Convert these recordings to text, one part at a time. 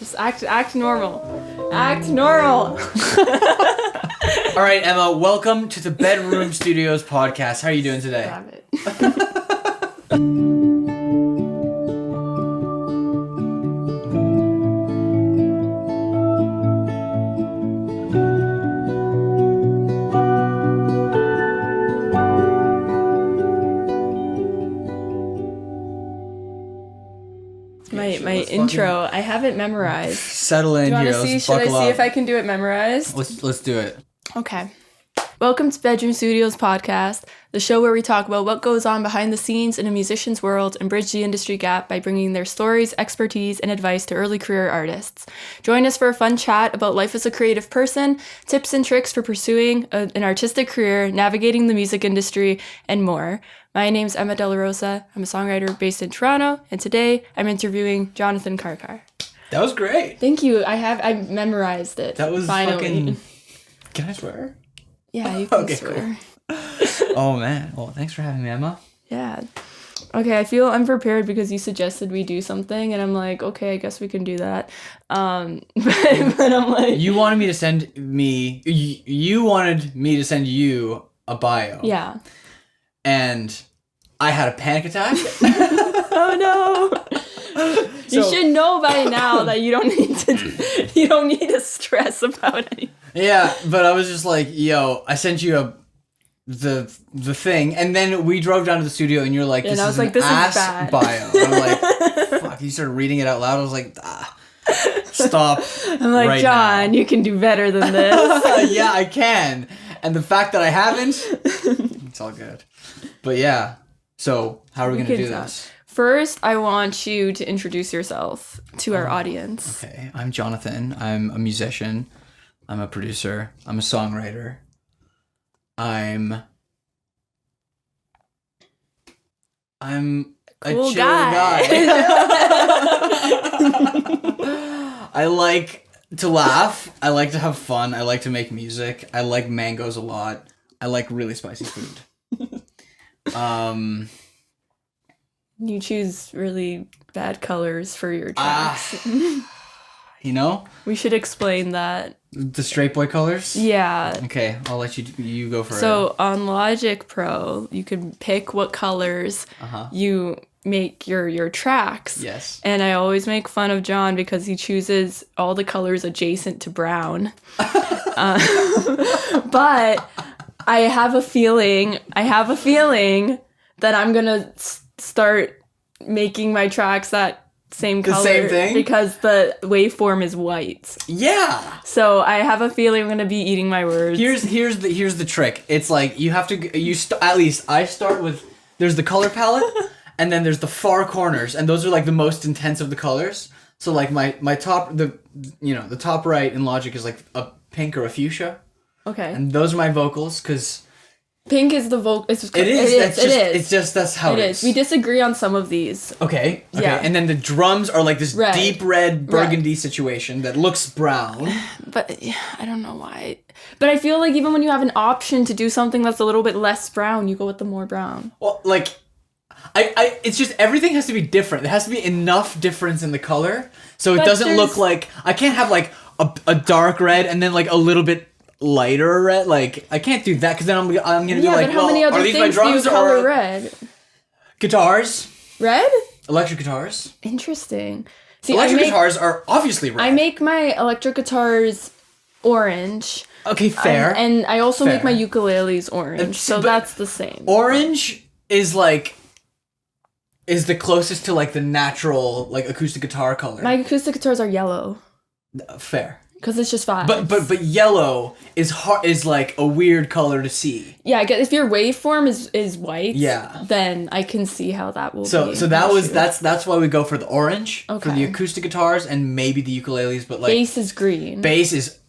Just act normal. Act normal. All right, Emma, welcome to the Bedroom Studios podcast. How are you doing today? Stop it. My intro, I have it memorized. Settle in here. Should I see if I can do it memorized? Let's do it. Okay. Welcome to Bedroom Studios podcast, the show where we talk about what goes on behind the scenes in a musician's world and bridge the industry gap by bringing their stories, expertise, and advice to early career artists. Join us for a fun chat about life as a creative person, tips and tricks for pursuing an artistic career, navigating the music industry, and more. My name's Emma De La Rosa. I'm a songwriter based in Toronto, and today I'm interviewing Jonathan Karkar. That was great. Thank you. I memorized it. That was finally. Fucking... Can I swear? Yeah, you can okay, swear. Cool. Oh, man. Well, thanks for having me, Emma. Yeah. Okay, I feel unprepared because you suggested we do something, and I'm like, okay, I guess we can do that. But I'm like... You wanted me to send me... You wanted me to send you a bio. Yeah. And I had a panic attack. Oh, no. You should know by now that you don't need to stress about anything. Yeah, but I was just like, yo, I sent you the thing, and then we drove down to the studio, and you're like, this is an ass bio. And I'm like, fuck, you started reading it out loud. I was like, stop. I'm like, right, John, now. You can do better than this. Yeah, I can. And the fact that I haven't, it's all good. But yeah, so how are we going to do this? First, I want you to introduce yourself to our audience. Okay, I'm Jonathan. I'm a musician. I'm a producer. I'm a songwriter. I'm a cool chill guy. I like to laugh. I like to have fun. I like to make music. I like mangoes a lot. I like really spicy food. You choose really bad colors for your tracks. You know? We should explain that. The straight boy colors? Yeah. Okay, I'll let you go for it. So on Logic Pro, you can pick what colors you make your tracks. Yes. And I always make fun of John because he chooses all the colors adjacent to brown. But I have a feeling that I'm gonna start making my tracks that same color. The same thing? Because the waveform is white. Yeah. So I have a feeling I'm gonna be eating my words. Here's the trick. It's like you have to at least I start with there's the color palette and then there's the far corners, and those are like the most intense of the colors. So like my top the top right in Logic is like a pink or a fuchsia. Okay. And those are my vocals because pink is the vocal. It is. It's just that's how it is. We disagree on some of these. Okay. Yeah. And then the drums are like this deep red burgundy situation that looks brown. But I don't know why. But I feel like even when you have an option to do something that's a little bit less brown, you go with the more brown. Well, like, it's just everything has to be different. There has to be enough difference in the color so it doesn't look like I can't have like a dark red and then like a little bit lighter red. Like I can't do that because then I'm gonna be like, but how many other things do you color red? Guitars. Red? Electric guitars. Interesting. See, electric guitars are obviously red. I make my electric guitars orange. Okay, fair. And I also make my ukuleles orange, so that's the same. Orange is the closest to like the natural like acoustic guitar color. My acoustic guitars are yellow. Fair. Because it's just vibes. But yellow is like a weird color to see. Yeah, I guess if your waveform is white, then I can see how that will be. So that's why we go for the orange for the acoustic guitars and maybe the ukuleles, but like bass is green. Bass is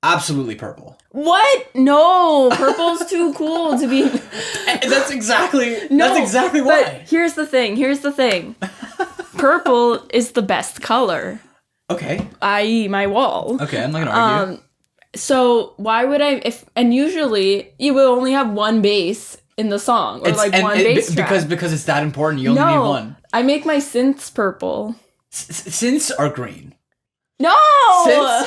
absolutely purple. What? No, purple's too cool to be. That's exactly why. But here's the thing. Purple is the best color. Okay. I.e. my wall. Okay, I'm not gonna argue. So why would I and usually you will only have one bass in the song or one bass track. Because it's that important. You only need one. I make my synths purple. Synths are green. No,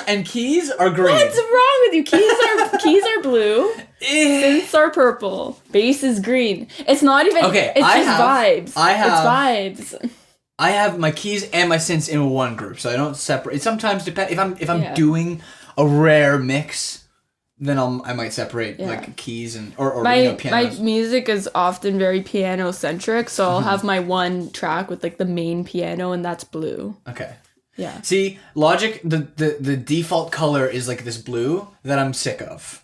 and keys are green. What's wrong with you? Keys are blue. Synths are purple. Bass is green. It's not even. Okay, It's vibes. It's vibes. I have my keys and my synths in one group, so I don't separate. It sometimes depends if I'm doing a rare mix, then I might separate like keys and or pianos. My music is often very piano centric, so I'll have my one track with like the main piano, and that's blue. Okay. Yeah. See, Logic, the default color is like this blue that I'm sick of.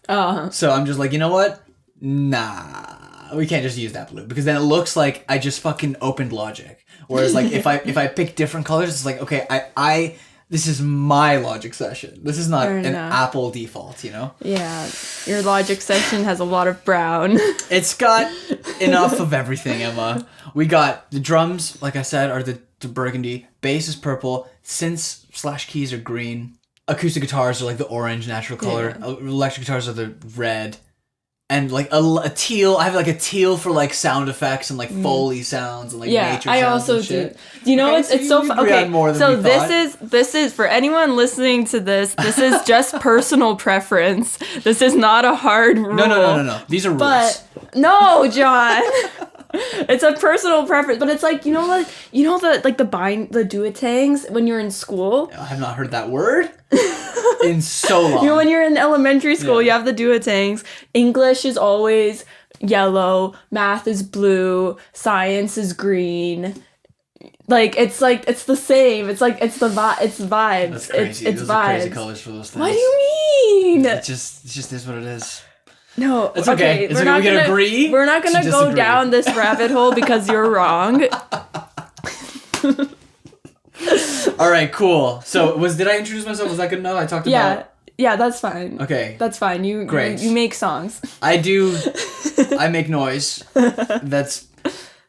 So I'm just like, you know what? Nah, we can't just use that blue because then it looks like I just fucking opened Logic. Whereas like if I pick different colors, it's like, okay, I this is my Logic session. This is not an Apple default, you know? Yeah, your Logic session has a lot of brown. It's got enough of everything, Emma. We got the drums, like I said, are the burgundy. Bass is purple. Synths / keys are green. Acoustic guitars are like the orange natural color. Yeah. Electric guitars are the red. And like a teal. I have like a teal for like sound effects and like Foley sounds and like nature sounds. Yeah, I also and shit. Do. You know it's so fun? Okay, so this is for anyone listening to this. This is just personal preference. This is not a hard rule. No. These are rules. But no, John. It's a personal preference, but it's like the duotangs when you're in school. I have not heard that word in so long. When you're in elementary school, you have the duotangs. English is always yellow, math is blue, science is green. Like it's the same. It's like it's vibes. That's crazy. It's those vibes. Are crazy colors for those things. What do you mean? It just is what it is. No, it's okay. It's okay. We can agree. We're not gonna go down this rabbit hole because you're wrong. All right, cool. So did I introduce myself? Was that good enough? I talked about. Yeah, that's fine. Okay, that's fine. You make songs. I do. I make noise. That's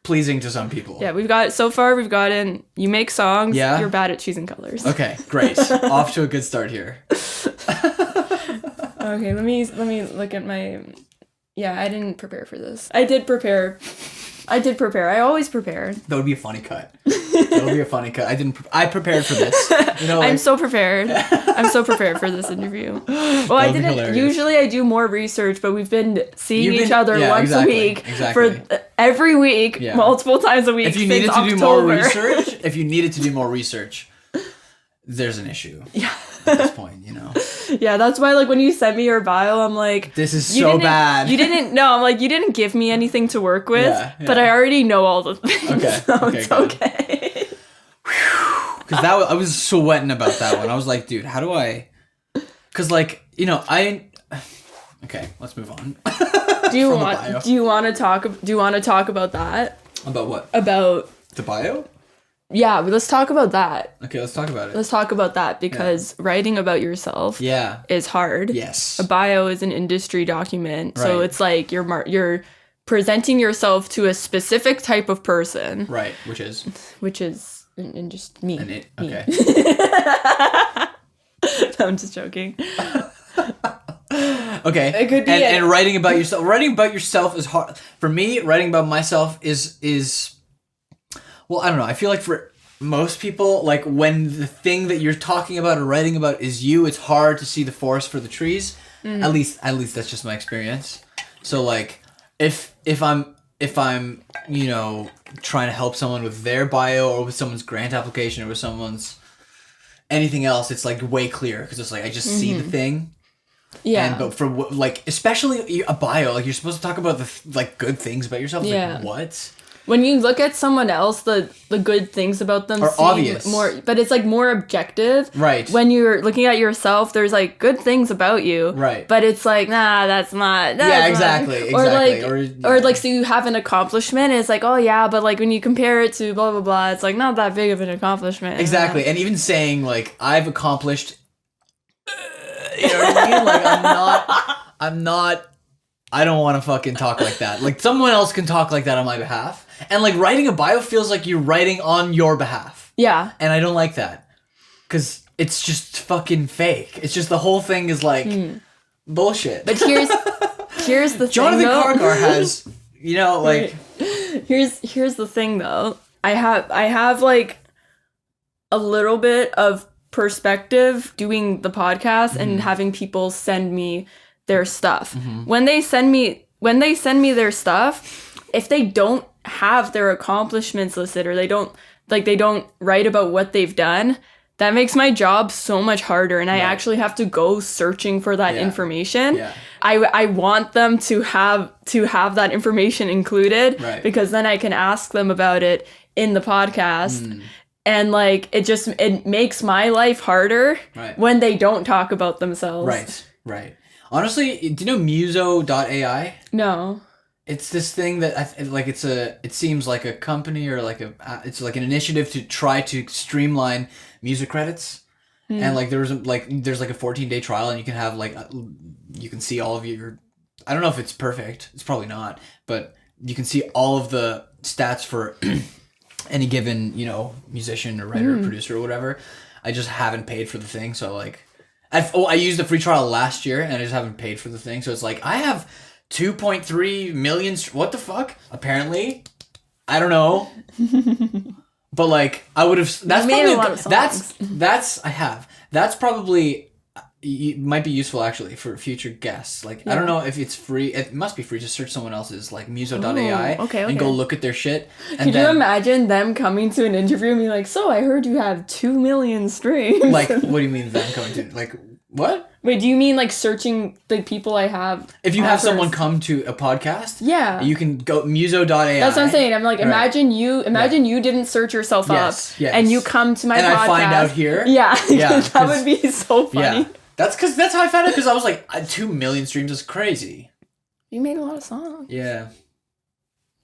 pleasing to some people. Yeah, we've gotten. You make songs. Yeah. You're bad at choosing colors. Okay, great. Off to a good start here. Okay, let me look at my. Yeah, I didn't prepare for this. I did prepare. I always prepare. That would be a funny cut. I prepared for this. I'm so prepared. I'm so prepared for this interview. Well, I didn't. Hilarious. Usually, I do more research, but we've been seeing each other once a week for every week, multiple times a week. If you needed to do more research, there's an issue. Yeah. At this point, Yeah, that's why like when you sent me your bio, I'm like, this is so bad. I'm like, you didn't give me anything to work with, but I already know all the things. Okay. So it's okay. Because I was sweating about that one. I was like, dude, how do I? Because like okay, let's move on. Do you want to talk about that? About what? About the bio? Yeah, let's talk about that. Okay, let's talk about it. Let's talk about that because writing about yourself is hard. Yes. A bio is an industry document. Right. So it's like you're presenting yourself to a specific type of person. Right, which is just me. Okay. No, I'm just joking. Okay. It could be and writing about yourself. Writing about yourself is hard. For me, writing about myself is well, I don't know. I feel like for most people, like when the thing that you're talking about or writing about is you, it's hard to see the forest for the trees. Mm-hmm. At least that's just my experience. So like, if I'm trying to help someone with their bio or with someone's grant application or with someone's anything else, it's like way clearer because it's like I just see the thing. Yeah. But for like, especially a bio, like you're supposed to talk about the like good things about yourself. Yeah. Like what? When you look at someone else, the good things about them are seem obvious. More, but it's like more objective. Right. When you're looking at yourself, there's like good things about you. Right. But it's like, nah, that's not. Exactly. Or like, so you have an accomplishment, and it's like, oh yeah, but like when you compare it to blah blah blah, it's like not that big of an accomplishment. Exactly, and even saying like I've accomplished. You know what I mean? Like I'm not. I don't want to fucking talk like that. Like someone else can talk like that on my behalf. And like writing a bio feels like you're writing on your behalf. Yeah. And I don't like that. Because it's just fucking fake. It's just the whole thing is like bullshit. But here's the thing. Jonathan Karkar has, like... Here's the thing though. I have like a little bit of perspective doing the podcast and having people send me their stuff. When they send me their stuff, if they don't have their accomplishments listed or they don't write about what they've done, that makes my job so much harder, and I actually have to go searching for that information. Yeah. I want them to have that information included, because then I can ask them about it in the podcast. And like it makes my life harder when they don't talk about themselves. Right. Honestly, do you know Muso.ai? No. It's this thing that it seems like a company or it's like an initiative to try to streamline music credits. And like there's like a 14-day trial, and you can have you can see all of your, I don't know if it's perfect, it's probably not, but you can see all of the stats for any given, musician or writer or producer or whatever. I just haven't paid for the thing, so like I used the free trial last year, and I just haven't paid for the thing, so it's like I have 2.3 million. What the fuck? Apparently, I don't know. But like I would have. That's probably a lot of songs. That's probably might be useful actually for future guests. Like I don't know if it's free. It must be free. Just search someone else's like Muso.ai and go look at their shit. Could you imagine them coming to an interview and being like, "So I heard you have 2 million streams." Like, what do you mean them coming to like what? Wait, do you mean like searching the people I have? If you have someone come to a podcast, you can go Muso.ai. That's what I'm saying. I'm like, imagine you didn't search yourself up, and you come to my podcast. And I find out here. Yeah, that would be so funny. Yeah. That's how I found out, because I was like, 2 million streams is crazy. You made a lot of songs. Yeah.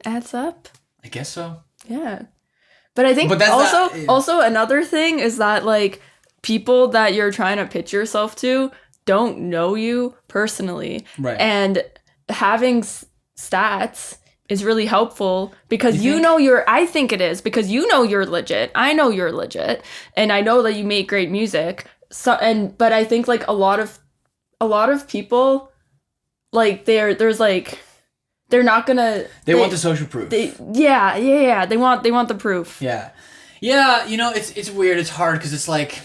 Adds up. I guess so. Yeah. But I think also another thing is that like people that you're trying to pitch yourself to don't know you personally. Right. And having stats is really helpful because I think it is, because you're legit. I know you're legit, and I know that you make great music. But I think like a lot of people, like they're not gonna. They want the social proof. They want the proof. Yeah. It's weird. It's hard because it's like,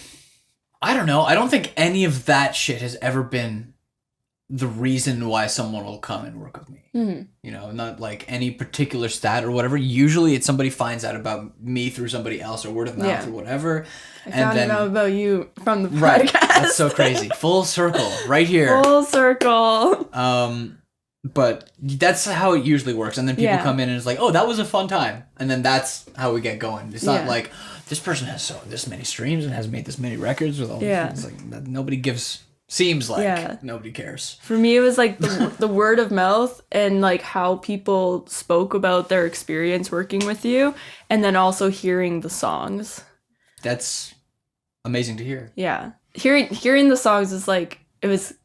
I don't know. I don't think any of that shit has ever been the reason why someone will come and work with me. Not like any particular stat or whatever. Usually it's somebody finds out about me through somebody else or word of mouth or whatever. I found out about you from the podcast. Right. That's so crazy. Full circle right here. Full circle. But that's how it usually works. And then people come in and it's like, oh, that was a fun time. And then that's how we get going. It's not like, this person has this many streams and has made this many records with all these. It's like nobody seems like nobody cares. For me, it was like the word of mouth and like how people spoke about their experience working with you, and then also hearing the songs. That's amazing to hear. Yeah. Hearing the songs is like,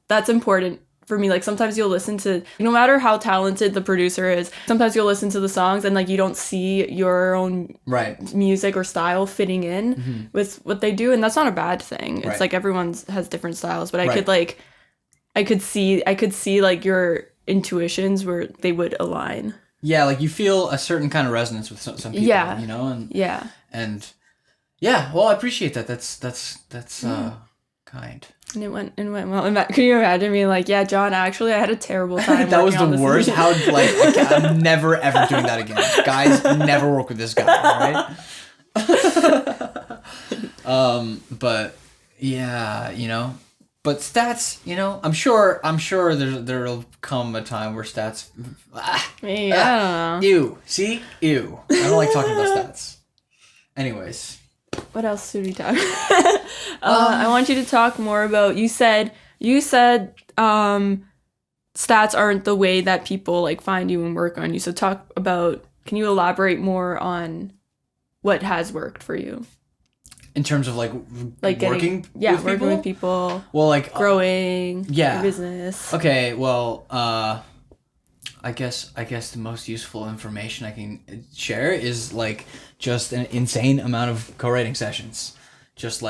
that's important for me. Like sometimes you'll listen to, no matter how talented the producer is, sometimes you'll listen to the songs and like you don't see your own music or style fitting in with what they do, and that's not a bad thing. It's like everyone has different styles, but I could see like your intuitions where they would align. Yeah, like you feel a certain kind of resonance with some people, and well, I appreciate that. That's kind. And it went well. Can you imagine being like, yeah, John, actually, I had a terrible time. That was the worst. How, like, I'm never, ever doing that again. Guys, never work with this guy, right? But, yeah, But stats, I'm sure there'll come a time where stats... I don't know. Ew. See? Ew. I don't like talking about stats. Anyways... What else should we talk about? I want you to talk more about, you said stats aren't the way that people like find you and work on you. So can you elaborate more on what has worked for you? In terms of like working with people. Well, like growing your business. Okay, well, I guess the most useful information I can share is like just an insane amount of co-writing sessions. Just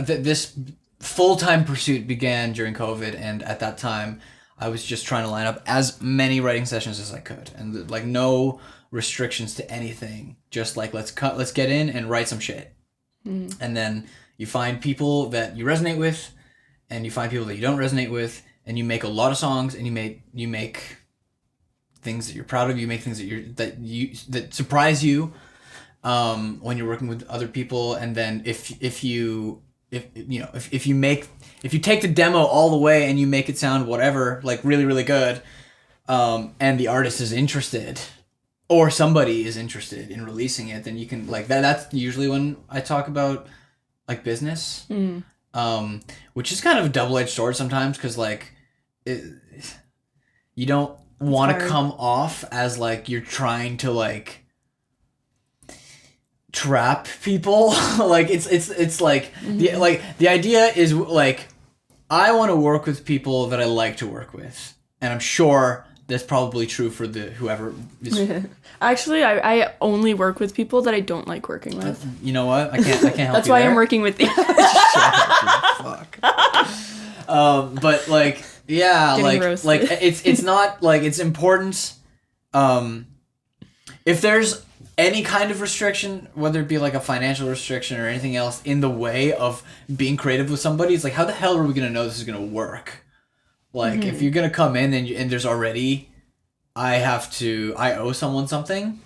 this full-time pursuit began during COVID, and at that time I was just trying to line up as many writing sessions as I could, and like no restrictions to anything. Just like let's get in and write some shit. And then you find people that you resonate with, and you find people that you don't resonate with, and you make a lot of songs, and you make things that you're proud of. You make things that surprise you when you're working with other people. And then if you take the demo all the way and you make it sound whatever, like really really good, and the artist is interested, or somebody is interested in releasing it, then you can like that. That's usually when I talk about like business, which is kind of a double-edged sword sometimes, because like you don't want to come off as like you're trying to like trap people. Like it's like the idea is like I want to work with people that I like to work with, and I'm sure that's probably true for the whoever is. Actually, I only work with people that I don't like working with. You know what? I can't help That's you why there. I'm working with you. Fuck. But like, yeah, Getting like roasted. it's not like it's important. If there's any kind of restriction, whether it be like a financial restriction or anything else in the way of being creative with somebody, it's like, how the hell are we gonna know this is gonna work? Like, if you're gonna come in and there's already, I owe someone something.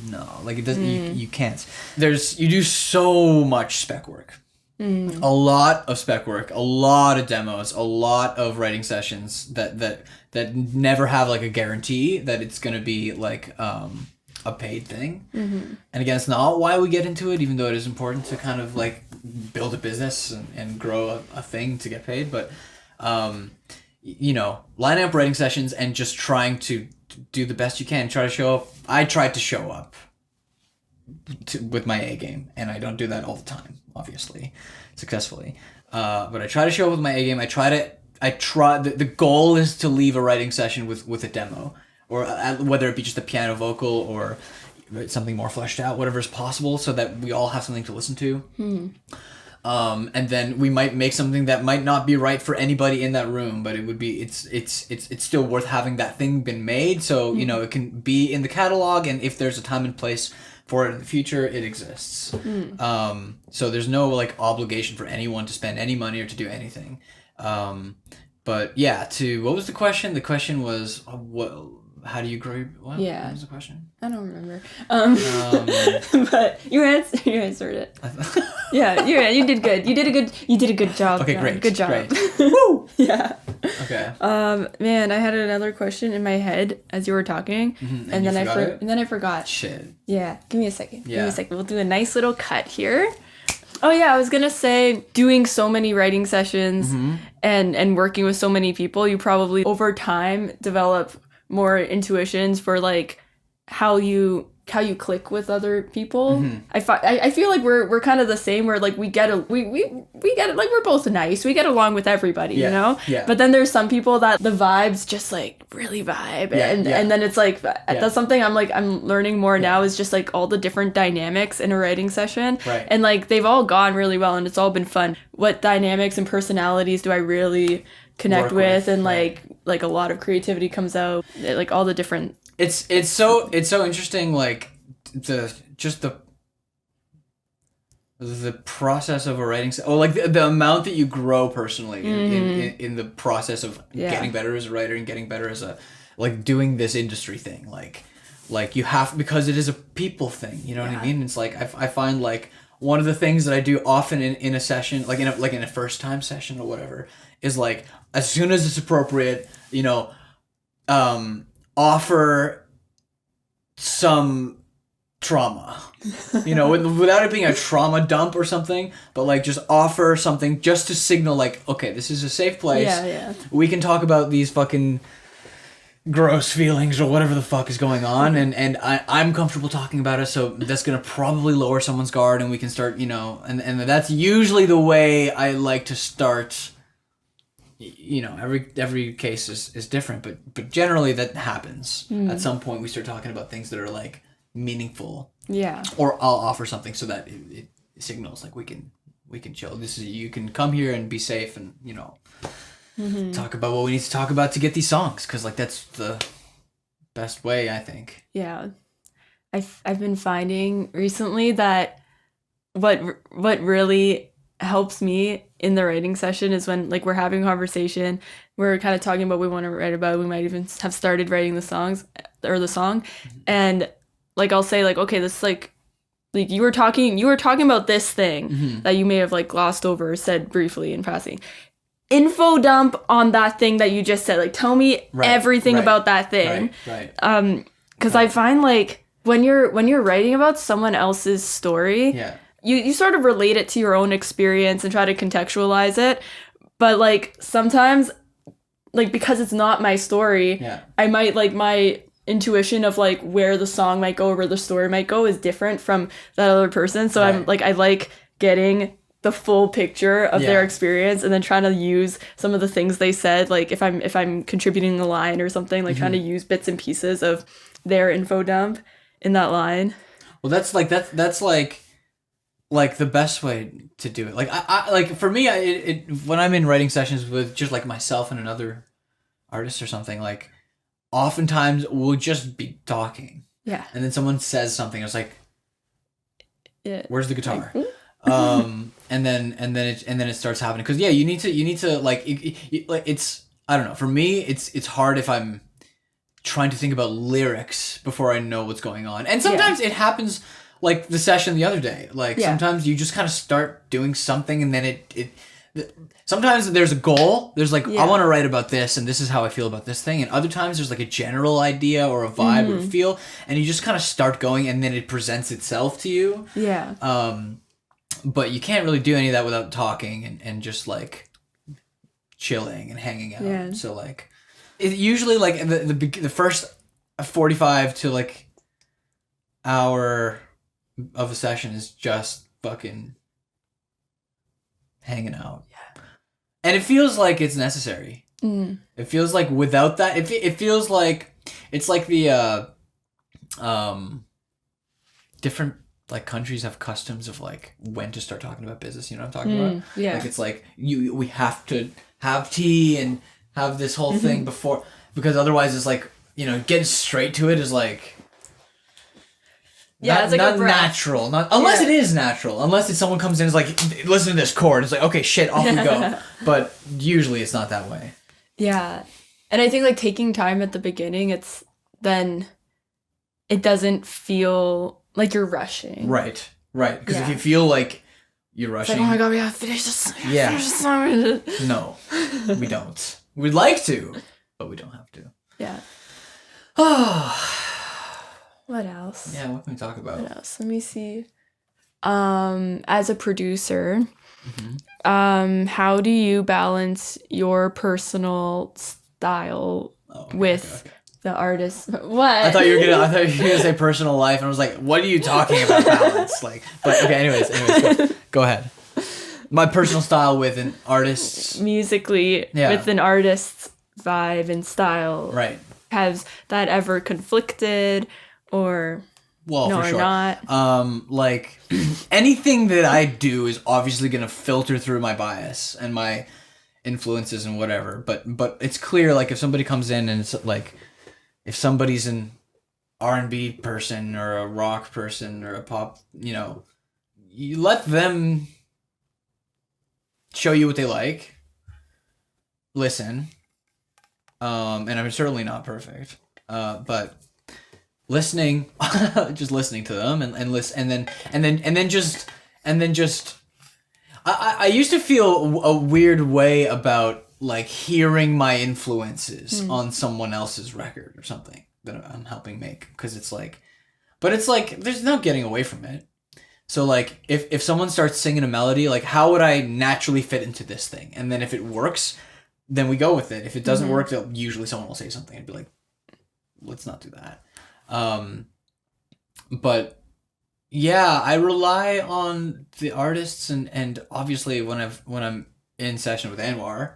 No, like it doesn't. You can't. You do so much spec work. A lot of spec work, a lot of demos, a lot of writing sessions that never have like a guarantee that it's gonna be like a paid thing. And again, it's not why we get into it, even though it is important to kind of like build a business and grow a thing to get paid. But lining up writing sessions and just trying to do the best you can, try to show up. I tried to show up with my A game, and I don't do that all the time, obviously, successfully. But I try to show up with my A game. The goal is to leave a writing session with a demo, or whether it be just a piano vocal or something more fleshed out, whatever is possible, so that we all have something to listen to. And then we might make something that might not be right for anybody in that room, but it's still worth having that thing been made. So, it can be in the catalog, and if there's a time and place for it in the future, it exists. So there's no like obligation for anyone to spend any money or to do anything. But yeah, what was the question? The question was, how do you grow? What was the question? I don't remember. But you answered it. Yeah, you did good. You did a good job. Okay, great. Good job. Great. Woo! Yeah. Okay. Man, I had another question in my head as you were talking, and then I forgot. Shit. Yeah, give me a second. Yeah. Give me a second. We'll do a nice little cut here. Oh yeah, I was gonna say, doing so many writing sessions and working with so many people, you probably over time develop more intuitions for like how you click with other people. I feel like we're kind of the same, where like we get it, like we're both nice, we get along with everybody, Yeah. But then there's some people that the vibes just like really vibe, and then it's like that's something I'm learning more now, is just like all the different dynamics in a writing session, Right. and like they've all gone really well and it's all been fun. What dynamics and personalities do I really connect with, and right. like a lot of creativity comes out, like all the different. It's so interesting, like the process of a writing like the amount that you grow personally in the process of getting better as a writer and getting better as a like doing this industry thing, like you have, because it is a people thing, you know what I mean? It's like I find like one of the things that I do often in a session, like in a first time session or whatever, is like as soon as it's appropriate, offer some trauma, without it being a trauma dump or something, but like just offer something just to signal like, okay, this is a safe place. Yeah. We can talk about these fucking gross feelings or whatever the fuck is going on, and I'm comfortable talking about it, so that's gonna probably lower someone's guard, and we can start, and that's usually the way I like to start. Every case is different, but generally that happens. At some point we start talking about things that are like meaningful. Yeah. Or I'll offer something so that it signals like we can chill. You can come here and be safe, and talk about what we need to talk about to get these songs, because like that's the best way, I think. Yeah. I've been finding recently that what really helps me in the writing session is when like we're having a conversation, we're kind of talking about what we want to write about, we might even have started writing the songs or the song, and like I'll say like, okay, this is like you were talking about this thing that you may have like glossed over or said briefly in passing. Info dump on that thing that you just said. Like, tell me everything about that thing. Right. Because I find like when you're writing about someone else's story, you sort of relate it to your own experience and try to contextualize it. But like sometimes, like because it's not my story, I might like my intuition of like where the song might go or where the story might go is different from that other person. So I'm like, I like getting the full picture of their experience and then trying to use some of the things they said, like if I'm contributing a line or something, like trying to use bits and pieces of their info dump in that line. Well, that's like the best way to do it. Like I like for me, when I'm in writing sessions with just like myself and another artist or something, like oftentimes we'll just be talking. Yeah. And then someone says something. It's like, where's the guitar? Like, and then it starts happening because you need to like it's I don't know, for me it's hard if I'm trying to think about lyrics before I know what's going on, and sometimes it happens like the session the other day, like sometimes you just kind of start doing something and then it sometimes there's a goal, there's like I want to write about this and this is how I feel about this thing, and other times there's like a general idea or a vibe or a feel, and you just kind of start going and then it presents itself to you. But you can't really do any of that without talking and just like chilling and hanging out. So like it usually like the first 45 to like hour of a session is just fucking hanging out. And it feels like it's necessary. It feels like without that, it feels like it's like the different like countries have customs of like when to start talking about business. You know what I'm talking about? Yeah. Like it's like we have to have tea and have this whole thing before, because otherwise it's like, you know, getting straight to it is like it's like not a breath. natural. Not unless it is natural. Unless it's someone comes in and is like, listen to this chord. It's like, okay, shit, off we go. But usually it's not that way. Yeah. And I think like taking time at the beginning, it's then it doesn't feel like you're rushing. Right. Because if you feel like you're rushing, it's like, oh my god, we gotta finish this. Finish this song. No, we don't. We'd like to, but we don't have to. Yeah. What else? Yeah, what can we talk about? What else? Let me see. As a producer, how do you balance your personal style with the artist? What? I thought you were gonna say personal life, and I was like, what are you talking about balance? Like, but okay. Anyways, go ahead. My personal style with an artist's musically, with an artist's vibe and style. Right. Has that ever conflicted, or well, no, for sure. Or not? Like anything that I do is obviously gonna filter through my bias and my influences and whatever. But it's clear, like if somebody comes in and it's like, if somebody's an R&B person or a rock person or a pop, you know, you let them show you what they like. Listen. And I'm certainly not perfect. But listening, just listening to them and listen, and then just I used to feel a weird way about like hearing my influences on someone else's record or something that I'm helping make, because it's like, but it's like there's no getting away from it. So like if someone starts singing a melody, like how would I naturally fit into this thing? And then if it works, then we go with it. If it doesn't work, usually someone will say something and be like, let's not do that. But yeah, I rely on the artists and obviously when I'm in session with Anwar,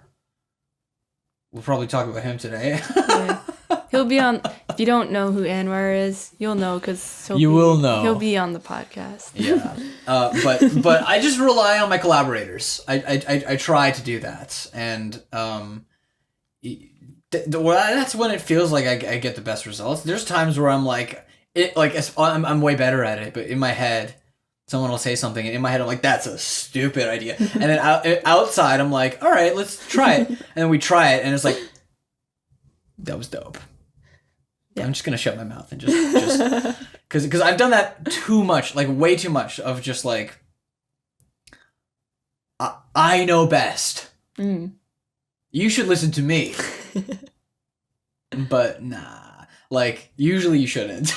we'll probably talk about him today. Yeah. He'll be on. If you don't know who Anwar is, you'll know, because will know. He'll be on the podcast. Yeah. But I just rely on my collaborators. I try to do that, and that's when it feels like I get the best results. There's times where I'm like I'm way better at it, but in my head, someone will say something, and in my head I'm like, that's a stupid idea. And then outside I'm like, all right, let's try it. And then we try it, and it's like, that was dope. Yeah. I'm just gonna shut my mouth and just because I've done that too much, like way too much of just like, I know best. You should listen to me. But nah, like usually you shouldn't.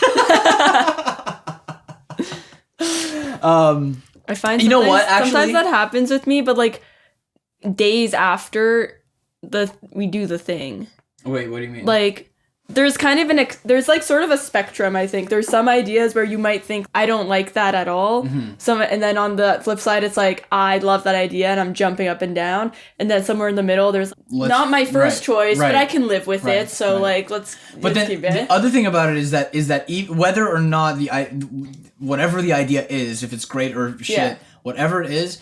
I find, you know what, actually sometimes that happens with me, but like days after we do the thing. Wait, what do you mean? Like there's kind of there's like sort of a spectrum, I think. There's some ideas where you might think, I don't like that at all. And then on the flip side, it's like, I love that idea and I'm jumping up and down. And then somewhere in the middle, there's not my first choice, but I can live with it. So like, let's keep it. The other thing about it is that whether or not whatever the idea is, if it's great or shit, whatever it is,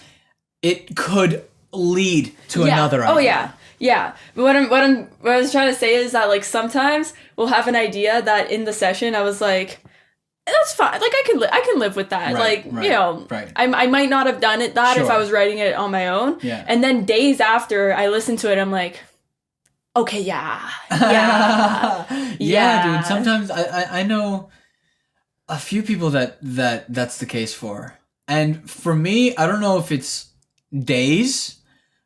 it could lead to another idea. Oh yeah. Yeah, but what I was trying to say is that like sometimes we'll have an idea that in the session I was like, that's fine, like I can live with that, you know, I might not have done it if I was writing it on my own, and then days after I listen to it I'm like, okay, yeah, dude. Sometimes I know a few people that's the case for, and for me I don't know if it's days,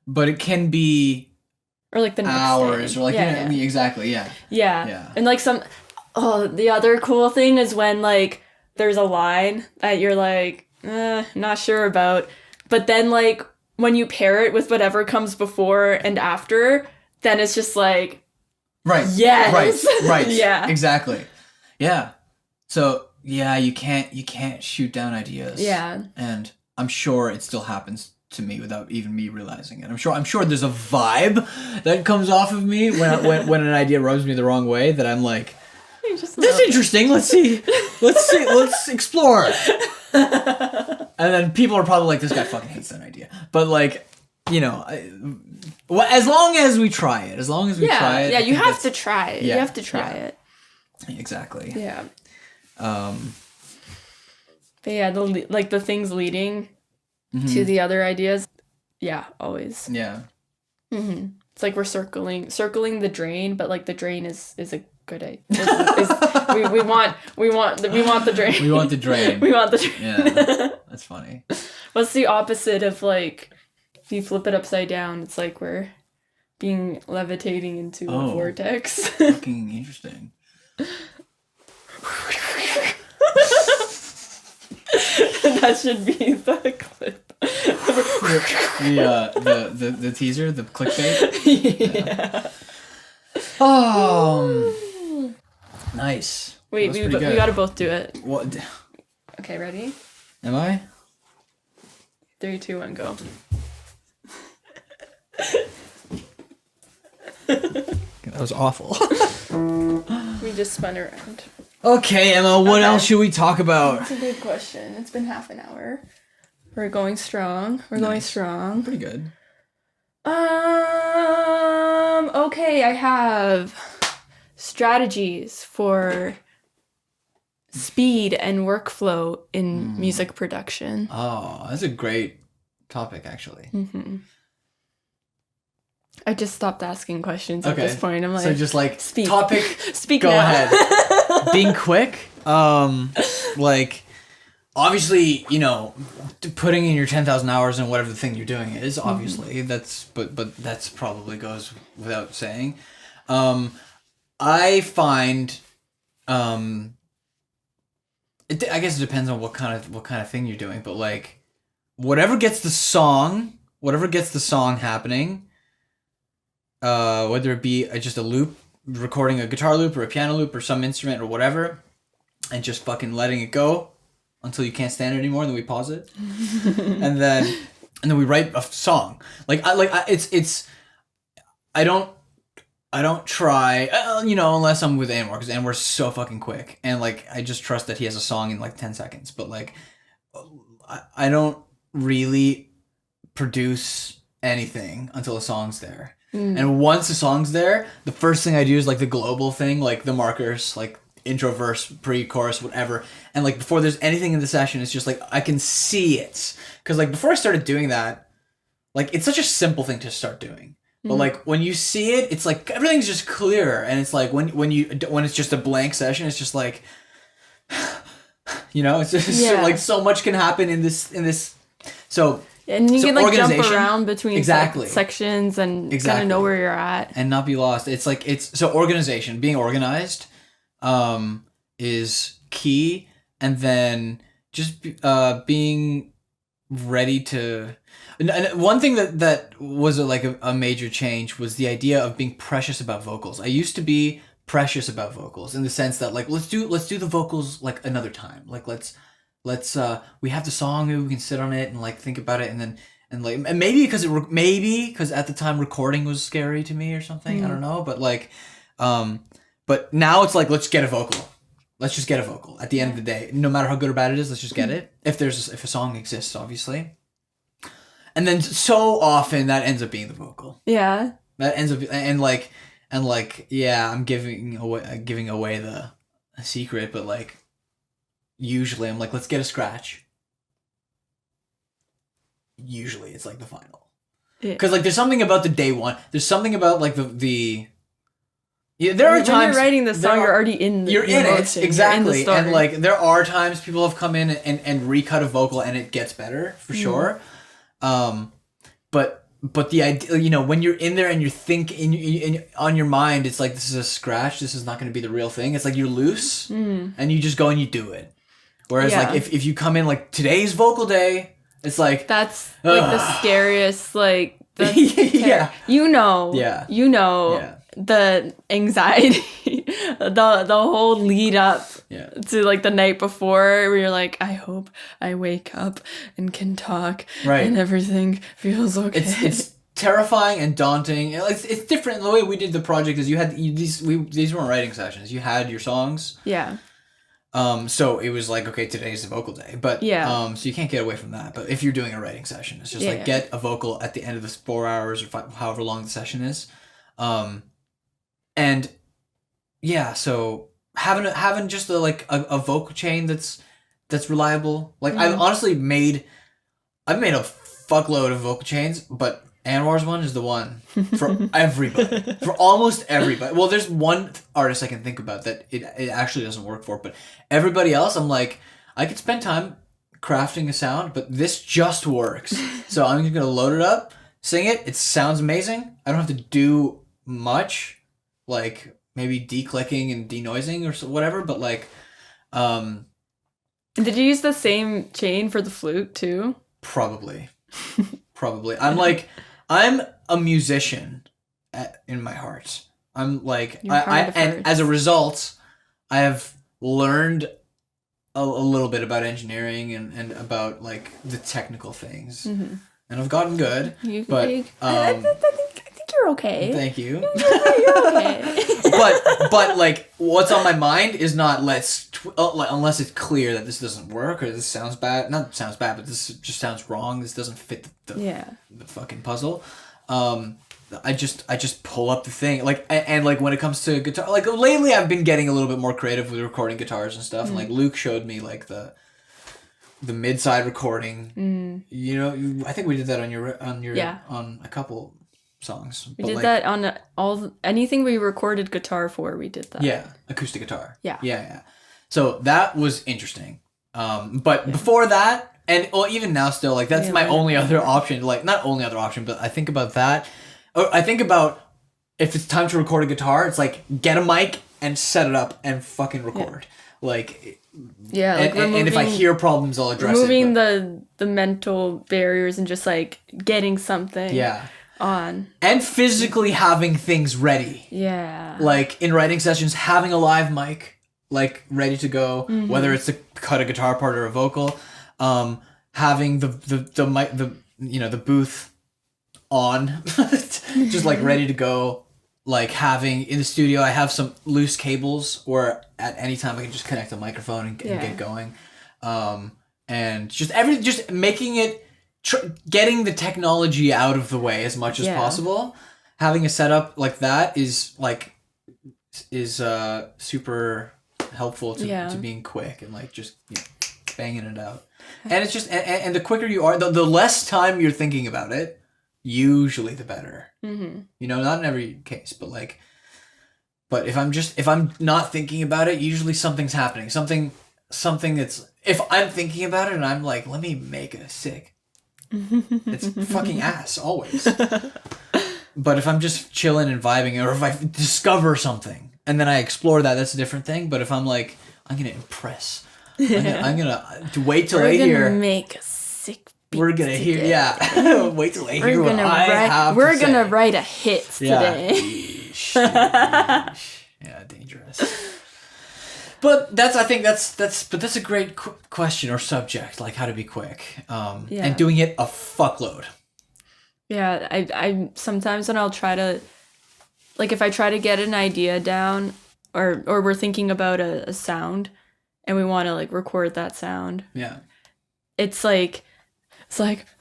but it can be. Or like the next hours, day. Or like exactly, yeah. And like the other cool thing is when like there's a line that you're like, not sure about, but then like when you pair it with whatever comes before and after, then it's just like, yes, right, yeah, exactly, yeah. So yeah, you can't shoot down ideas, and I'm sure it still happens to me without even me realizing it. I'm sure there's a vibe that comes off of me when an idea rubs me the wrong way that I'm like, that's interesting. Let's explore. And then people are probably like, this guy fucking hates that idea. But like, you know, as long as we try it, try it. Yeah, you have to try it. You have to try it. Exactly. Yeah. But yeah, the things leading to the other ideas, always. Yeah. It's like we're circling the drain, but like the drain is a good idea. we want the drain. We want the drain. We want the drain. Yeah, that's funny. What's the opposite of like, if you flip it upside down, it's like we're being levitating into a vortex. Fucking interesting. That should be the clip. The teaser, the clickbait. Yeah. Oh, nice. Wait, we gotta both do it. What? Okay, ready? Am I? 3, 2, 1, go. That was awful. We just spun around. Okay, Emma, what else should we talk about? That's a good question. It's been half an hour. We're going strong. Going strong. Pretty good. Okay, I have strategies for speed and workflow in music production. Oh, that's a great topic, actually. I just stopped asking questions at this point. I'm like, so just like speak. Topic. Speak. Go now. ahead. Being quick. Like obviously, you know, putting in your 10,000 hours in whatever the thing you're doing is obviously but that's probably goes without saying. I find I guess it depends on what kind of thing you're doing, but like whatever gets the song happening, whether it be just a loop, recording a guitar loop or a piano loop or some instrument or whatever, and just fucking letting it go until you can't stand it anymore, and then we pause it, and then we write a song. I don't try, you know, unless I'm with Anwar, because Anwar's so fucking quick, and like I just trust that he has a song in like 10 seconds. But like, I don't really produce anything until a song's there. And once the song's there, the first thing I do is like the global thing, like the markers, like intro, verse, pre-chorus, whatever. And like before there's anything in the session, it's just like I can see it. Because like before I started doing that, like it's such a simple thing to start doing. But like when you see it, it's like everything's just clear, and it's like when it's just a blank session, it's just like, it's just like so much can happen in this. So and you can like jump around between exactly sections and kind of know where you're at and not be lost. It's like so organization, being organized, is key, and then just being ready to. And one thing that was a major change was the idea of being precious about vocals. I used to be precious about vocals in the sense that like let's do the vocals like another time. Like let's we have the song, maybe we can sit on it and like think about it, and maybe because at the time recording was scary to me or something. I don't know, but like but now it's like let's get a vocal. Let's just get a vocal at the end of the day. No matter how good or bad it is, let's just get it. If a song exists, obviously. And then so often that ends up being the vocal. Yeah. That ends up and I'm giving away the secret, but like usually I'm like let's get a scratch. Usually it's like the final. Because like there's something about the day one. There's something about like the there are times when you're writing the song, you're already in the emotion. It exactly, and like there are times people have come in and recut a vocal and it gets better for sure. But the idea, when you're in there and you're thinking on your mind, it's like this is a scratch. This is not going to be the real thing. It's like you're loose and you just go and you do it. Whereas like if you come in like today's vocal day, it's like that's like the scariest like yeah the anxiety the whole lead up to like the night before where you're like I hope I wake up and can talk and everything feels okay. It's terrifying and daunting. It's different. The way we did the project is these weren't writing sessions. You had your songs. Yeah. So it was like, okay, today's the vocal day, but so you can't get away from that. But if you're doing a writing session, it's just get a vocal at the end of this 4 hours or however long the session is. And so having just a vocal chain that's reliable. Like I've made a fuckload of vocal chains, but Anwar's one is the one for everybody, for almost everybody. Well, there's one artist I can think about that it actually doesn't work for, but everybody else, I'm like, I could spend time crafting a sound, but this just works. So I'm just gonna load it up, sing it. It sounds amazing. I don't have to do much, like maybe declicking and denoising or whatever, but like, did you use the same chain for the flute too? Probably. I'm a musician in my heart. I'm like, and as a result, I have learned a little bit about engineering and about like the technical things, and I've gotten good. I think you're okay. Thank you. You're okay. but like what's on my mind is not unless it's clear that this doesn't work or this sounds bad. Not sounds bad, but this just sounds wrong. This doesn't fit the fucking puzzle. I just pull up the thing and like when it comes to guitar, like lately I've been getting a little bit more creative with recording guitars and stuff. And like Luke showed me like the mid-side recording. I think we did that on a couple songs. We did that on anything we recorded guitar for. We did that. Yeah, acoustic guitar. Yeah. So that was interesting. But before that, and even now still, like that's my only other option. Like not only other option, but I think about that. Or I think about if it's time to record a guitar, it's like get a mic and set it up and fucking record. Like and if I hear problems, I'll address removing the mental barriers and just like getting something. On and physically having things ready. Like in writing sessions, having a live mic like ready to go, whether it's to cut a guitar part or a vocal, having the mic, the booth on, just like ready to go. Like having in the studio, I have some loose cables where at any time I can just connect a microphone and get going, and just making it. Getting the technology out of the way as much as possible. Having a setup like that is super helpful to, Yeah. to being quick and like just banging it out. And it's just and the quicker you are, the less time you're thinking about it, usually the better. Mm-hmm. You know, not in every case, but like, but if I'm not thinking about it, usually something's happening. Something that's, if I'm thinking about it and I'm like, let me make a sick, it's fucking ass always. But if I'm just chilling and vibing, or if I discover something and then I explore that, that's a different thing. But if I'm like, I'm gonna impress, I'm gonna wait till I hear. We're gonna make a sick beat. We're gonna hear, yeah. Wait till I hear what I have We're to say. gonna write a hit today. Yeah, dangerous. But I think that's a great question or subject, like how to be quick, and doing it a fuckload. Yeah, I sometimes when I'll try to, like if I try to get an idea down, or we're thinking about a sound, and we want to like record that sound. Yeah. It's like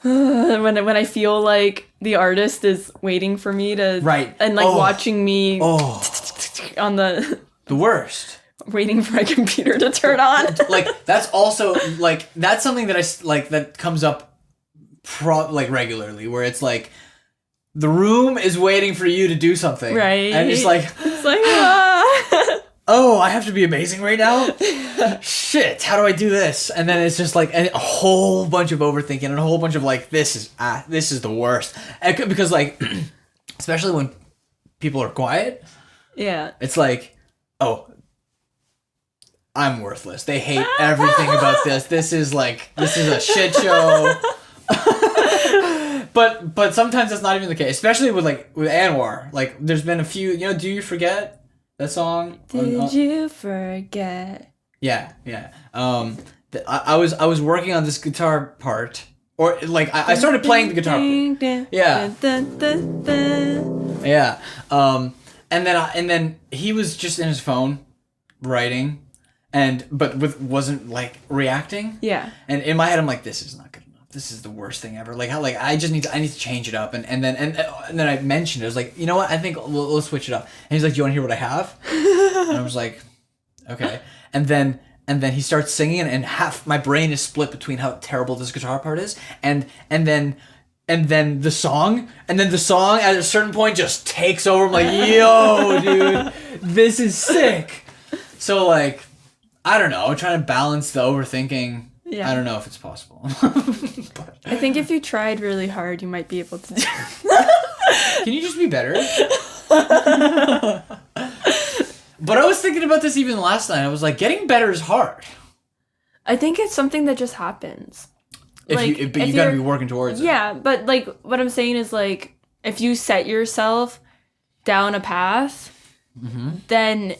when I feel like the artist is waiting for me to and like watching me on the worst. Waiting for my computer to turn on. Like that's also like that's something that I like that comes up like regularly, where it's like the room is waiting for you to do something, right? And it's like oh, I have to be amazing right now. Shit, how do I do this? And then it's just like a whole bunch of overthinking and a whole bunch of like this is the worst, because like especially when people are quiet, it's like, oh, I'm worthless. They hate everything about this. This is a shit show. But sometimes that's not even the case, especially with Anwar. Like there's been a few, Do You Forget that song? Did you forget? Yeah. I was working on this guitar part, or like I started playing the guitar part. Yeah. And then he was just in his phone writing, but wasn't like reacting. Yeah. And in my head I'm like, this is not good enough. This is the worst thing ever. Like how I need to change it up. And then I mentioned it. I was like, you know what? I think we'll switch it up. And he's like, do you want to hear what I have? And I was like, okay. And then he starts singing, and half my brain is split between how terrible this guitar part is and then the song, at a certain point just takes over. I'm like, yo, dude, this is sick. So like, I don't know, I'm trying to balance the overthinking. Yeah. I don't know if it's possible. But I think if you tried really hard, you might be able to do it. Can you just be better? But I was thinking about this even last night. I was like, getting better is hard. I think it's something that just happens. But you gotta be working towards it. Yeah, but like what I'm saying is like, if you set yourself down a path, then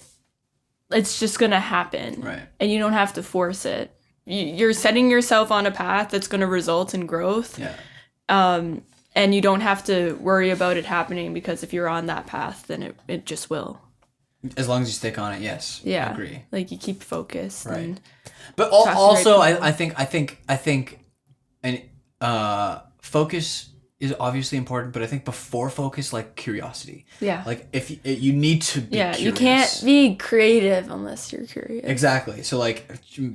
it's just gonna happen. Right. And you don't have to force it. You're setting yourself on a path that's gonna result in growth. Yeah. And you don't have to worry about it happening, because if you're on that path, then it just will. As long as you stick on it, yes. Yeah. I agree. Like you keep focused. Right. And but also, I think, and focus is obviously important, but I think before focus, like curiosity. Yeah. Like if you need to be curious. You can't be creative unless you're curious. Exactly. So like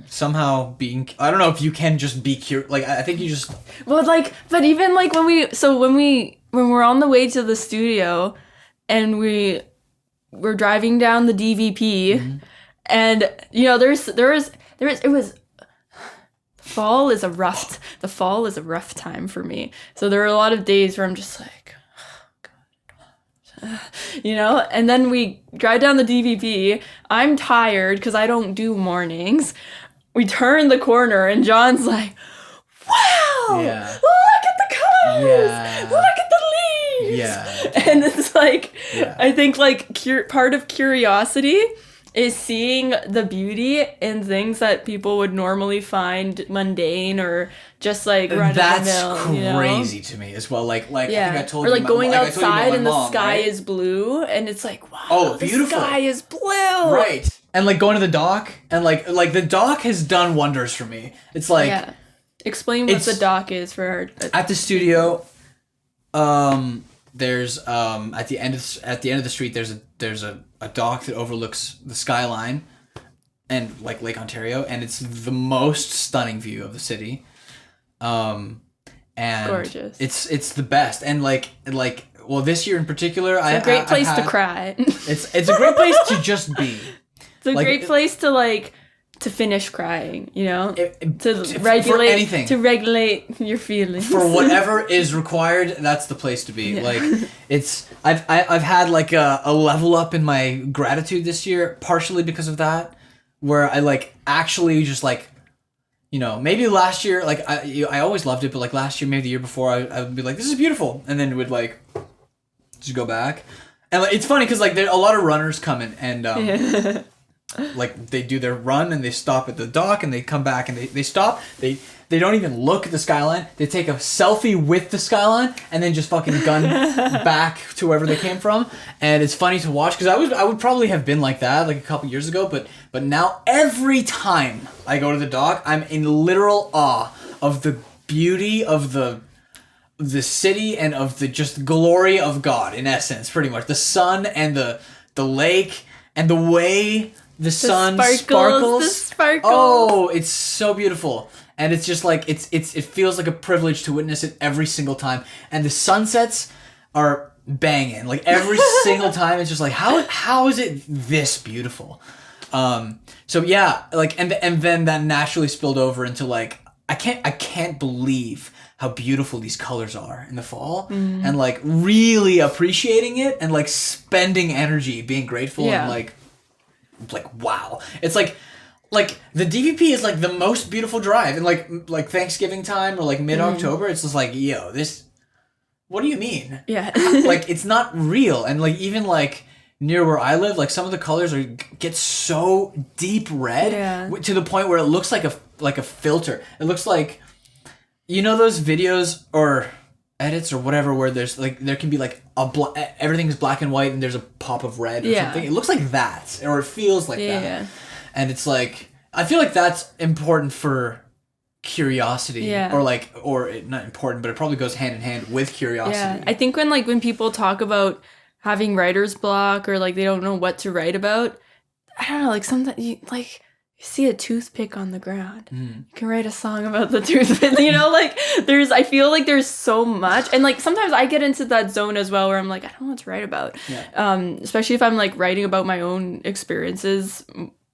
somehow I don't know if you can just be curious. Like I think you just. Well, like, but even like when we're on the way to the studio, and we're driving down the DVP, and it was. The fall is a rough time for me. So there are a lot of days where I'm just like, oh, God. And then we drive down the DVP. I'm tired because I don't do mornings. We turn the corner and John's like, wow, yeah. Look at the colors. Yeah. Look at the leaves. Yeah. And it's like, I think like part of curiosity is seeing the beauty in things that people would normally find mundane or just like run of the mill. That's crazy to me as well. Like I think I told you. Or like you going outside and mom, the sky right? is blue, and it's like, wow, oh, beautiful. The sky is blue. Right. And like going to the dock, and like the dock has done wonders for me. It's like explain what the dock is for our at the studio. There's at the end of the street there's a dock that overlooks the skyline, and like Lake Ontario, and it's the most stunning view of the city. And Gorgeous. It's the best, and like well, this year in particular, It's a great place to cry. It's a great place to just be. It's a like, great place to like to finish crying, you know, to regulate your feelings for whatever is required. That's the place to be. Yeah. Like I've had like a level up in my gratitude this year, partially because of that, where I like actually just like, you know, maybe last year, like I always loved it, but like last year, maybe the year before, I would be like, this is beautiful, and then it would like just go back, and like, it's funny because like there a lot of runners come in and like they do their run and they stop at the dock and they come back and they stop, they don't even look at the skyline, they take a selfie with the skyline and then just fucking gun back to wherever they came from. And it's funny to watch because I would probably have been like that like a couple years ago, but now every time I go to the dock, I'm in literal awe of the beauty of the city and of the just glory of God, in essence, pretty much. The sun and the lake and the way the sun sparkles. The sparkles. Oh, it's so beautiful. And it's just like it feels like a privilege to witness it every single time. And the sunsets are banging. Like every single time it's just like how is it this beautiful? So yeah, like and then that naturally spilled over into like I can't believe how beautiful these colors are in the fall, and like really appreciating it and like spending energy being grateful and like wow. It's like the DVP is like the most beautiful drive, and like Thanksgiving time or like mid-October, it's just like, yo, this, what do you mean? Yeah. Like it's not real. And like even like near where I live, like some of the colors get so deep red to the point where it looks like a filter. It looks like, you know, those videos or edits or whatever where there's like there can be like everything's black and white and there's a pop of red or something. It looks like that, or it feels like that. And it's like, I feel like that's important for curiosity, or not important, but it probably goes hand in hand with curiosity. Yeah, I think when people talk about having writer's block or like they don't know what to write about, I don't know, like sometimes you see a toothpick on the ground, you can write a song about the toothpick, you know, like I feel like there's so much, and like sometimes I get into that zone as well where I'm like, I don't know what to write about, especially if I'm like writing about my own experiences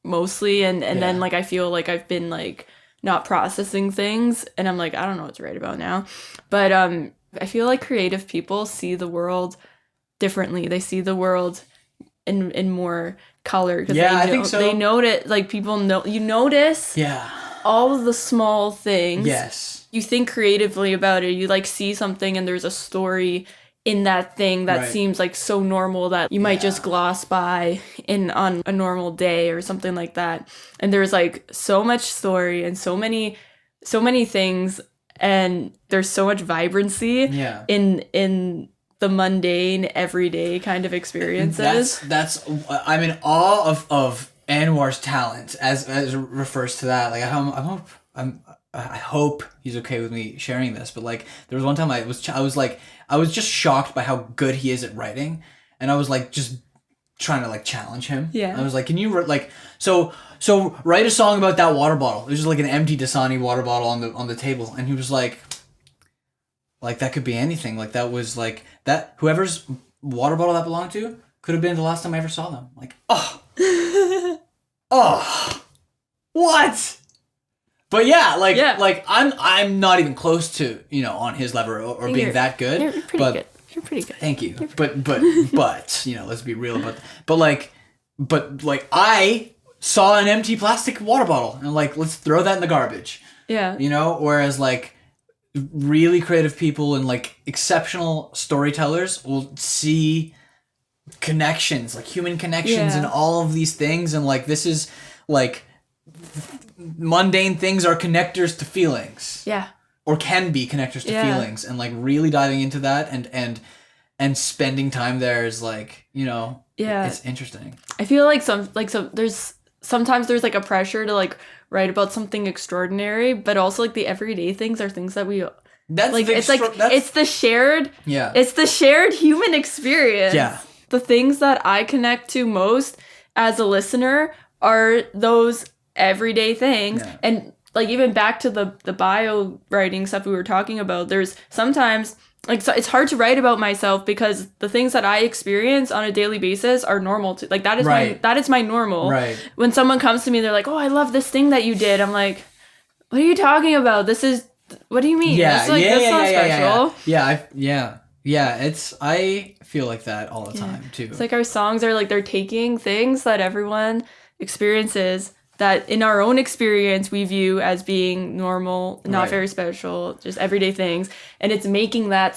mostly, and then like I feel like I've been like not processing things and I'm like, I don't know what to write about now. But I feel like creative people see the world differently. They see the world in more color, because I think so. They notice, like people know, you notice all of the small things. Yes, you think creatively about it, you like see something and there's a story in that thing that seems like so normal that you might just gloss by on a normal day or something like that. And there's like so much story and so many things, and there's so much vibrancy in the mundane, everyday kind of experiences. That's I'm in awe of Anwar's talent as it refers to that. Like I hope he's okay with me sharing this, but like there was one time I was just shocked by how good he is at writing, and I was like just trying to like challenge him. Yeah. I was like, can you like so write a song about that water bottle. It was just like an empty Dasani water bottle on the table, and he was like that could be anything. Like that was like that whoever's water bottle that belonged to could have been the last time I ever saw them. Like, what? But like I'm not even close to, you know, on his level or being that good. You're pretty good. You're pretty good. Thank you. But you know, let's be real about that. But like I saw an empty plastic water bottle and like, let's throw that in the garbage. Yeah. You know, whereas like really creative people and like exceptional storytellers will see connections, like human connections and all of these things, and like this is like mundane things are connectors to feelings. Yeah. Or can be connectors to feelings, and like really diving into that and spending time there is like, you know, it's interesting. I feel like there's sometimes like a pressure to like write about something extraordinary, but also like the everyday things are things that we it's the shared human experience. Yeah. The things that I connect to most as a listener are those everyday things. Yeah. And like even back to the bio writing stuff we were talking about, there's sometimes like so it's hard to write about myself because the things that I experience on a daily basis are normal to like that is my normal. Right. When someone comes to me, they're like, "Oh, I love this thing that you did." I'm like, "What are you talking about? This is what do you mean? Yeah, That's like that's not special." Yeah, it's I feel like that all the time too. It's like our songs are like they're taking things that everyone experiences that in our own experience we view as being normal, not very special, just everyday things, and it's making that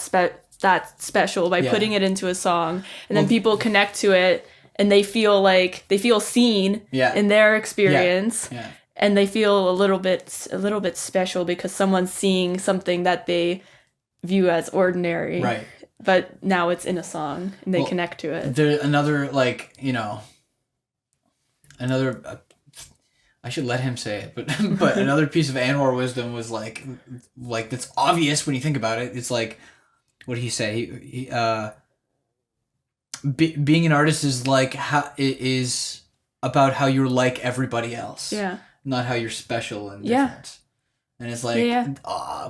special by putting it into a song, and then people connect to it and they feel seen in their experience. Yeah. And they feel a little bit special because someone's seeing something that they view as ordinary. Right. But now it's in a song and they connect to it. There's another I should let him say it, but another piece of Anwar wisdom was like that's obvious when you think about it. It's like, what did he say? He being an artist is like how it is about how you're like everybody else. Yeah. Not how you're special and different. And it's like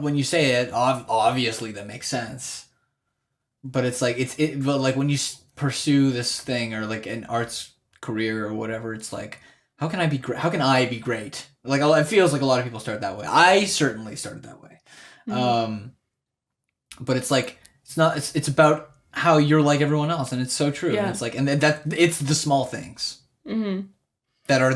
when you say it, obviously that makes sense. But it's like but like when you pursue this thing or like an arts career or whatever, it's like, how can I be great? How can I be great? Like it feels like a lot of people start that way. I certainly started that way. Mm-hmm. But it's like it's about how you're like everyone else, and it's so true. Yeah. And it's like, and that it's the small things that are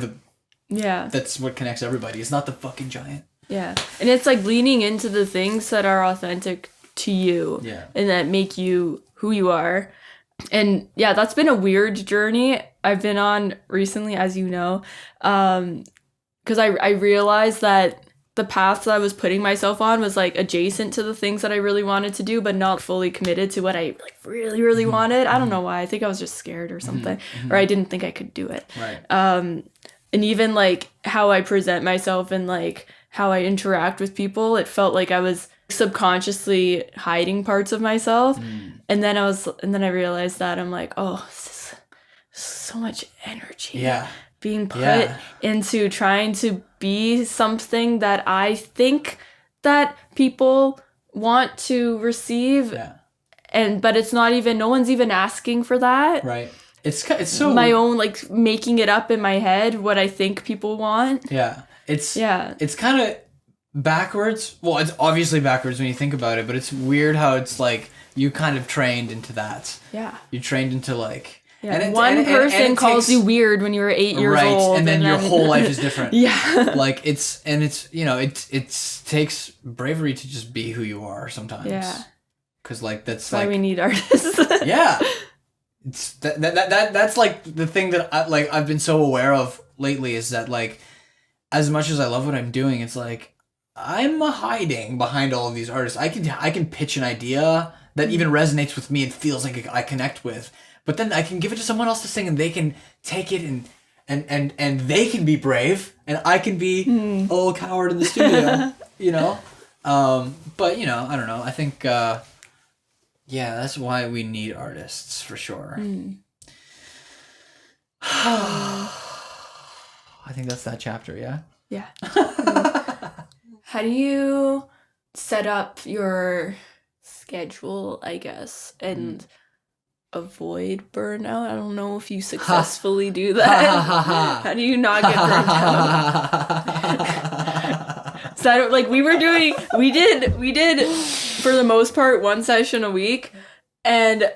that's what connects everybody. It's not the fucking giant. Yeah, and it's like leaning into the things that are authentic to you, and that make you who you are. And yeah, that's been a weird journey I've been on recently, as you know, because I realized that the path that I was putting myself on was like adjacent to the things that I really wanted to do, but not fully committed to what I like really, really wanted. I don't know why. I think I was just scared or something, or I didn't think I could do it. Right. And even like how I present myself and like how I interact with people, it felt like I was subconsciously hiding parts of myself. And then I realized that I'm like, oh, this is so much energy being put into trying to be something that I think that people want to receive. But it's not even, no one's even asking for that. Right. It's so my own, like, making it up in my head what I think people want. Yeah. It's kind of backwards. Well, it's obviously backwards when you think about it, but it's weird how it's like you kind of trained into that. Yeah. You trained into like... Yeah. And one person calls you weird when you were 8 years old. And then your whole life is different. Like it's you know, it takes bravery to just be who you are sometimes. Yeah. Because like that's why we need artists. Yeah. It's that's like the thing that I've been so aware of lately is that like as much as I love what I'm doing, it's like I'm hiding behind all of these artists. I can pitch an idea that even resonates with me and feels like I connect with, but then I can give it to someone else to sing and they can take it and they can be brave and I can be a little coward in the studio, you know. But you know, I don't know. I think that's why we need artists for sure. I think that's that chapter, yeah? Yeah. How do you set up your schedule, I guess, and avoid burnout? I don't know if you successfully do that. How do you not get burnt out? So like we did for the most part one session a week, and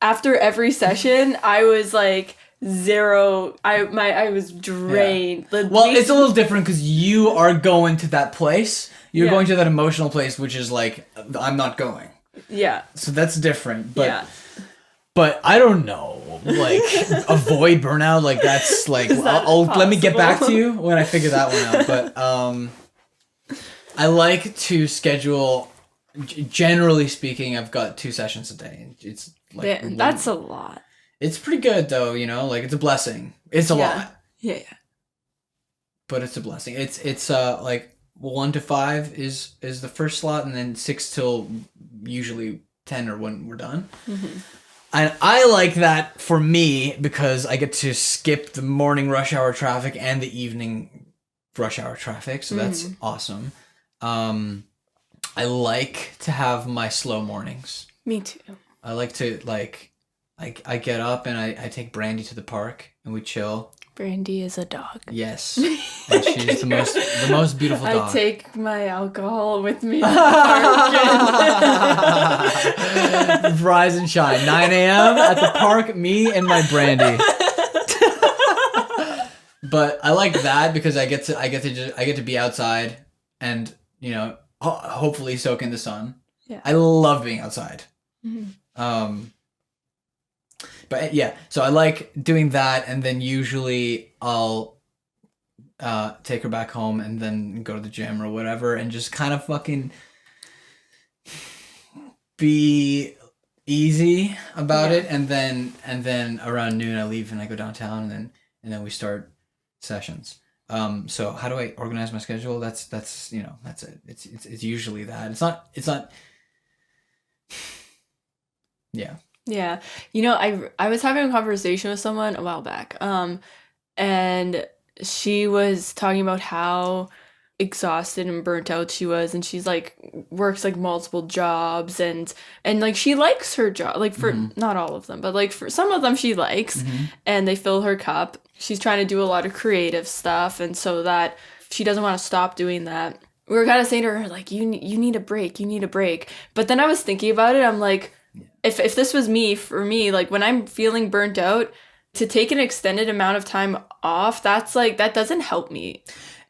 after every session I was like zero. I was drained. Yeah. Well, it's a little different because you are going to that place. You're going to that emotional place, which is like I'm not going. Yeah. So that's different, but but I don't know. Like avoid burnout. Like that's like let me get back to you when I figure that one out. But I like to schedule. Generally speaking, I've got 2 sessions a day. It's like that's a lot. It's pretty good though, you know, like it's a blessing. It's a lot. Yeah. But it's a blessing. It's like 1 to 5 is the first slot, and then 6 till usually 10 or when we're done. And I like that for me because I get to skip the morning rush hour traffic and the evening rush hour traffic. So that's awesome. I like to have my slow mornings. Me too. I like to I get up and I take Brandy to the park and we chill. Brandy is a dog. Yes. And she's the most beautiful dog. I take my alcohol with me to the park. Rise and shine. 9 a.m. at the park, me and my Brandy. But I like that because I get to be outside and, you know, hopefully soak in the sun. Yeah. I love being outside. But yeah, so I like doing that, and then usually I'll take her back home and then go to the gym or whatever, and just kind of fucking be easy about it, and then around noon I leave and I go downtown, and then we start sessions. So how do I organize my schedule? That's you know, that's it. It's usually that. It's not. Yeah. Yeah. You know, I was having a conversation with someone a while back. And she was talking about how exhausted and burnt out she was, and she's like works like multiple jobs and like she likes her job, like for not all of them, but like for some of them she likes, and they fill her cup. She's trying to do a lot of creative stuff, and so that she doesn't want to stop doing that. We were kind of saying to her like, you need a break. But then I was thinking about it. I'm like, if this was for me, like when I'm feeling burnt out, to take an extended amount of time off, that's like, that doesn't help me.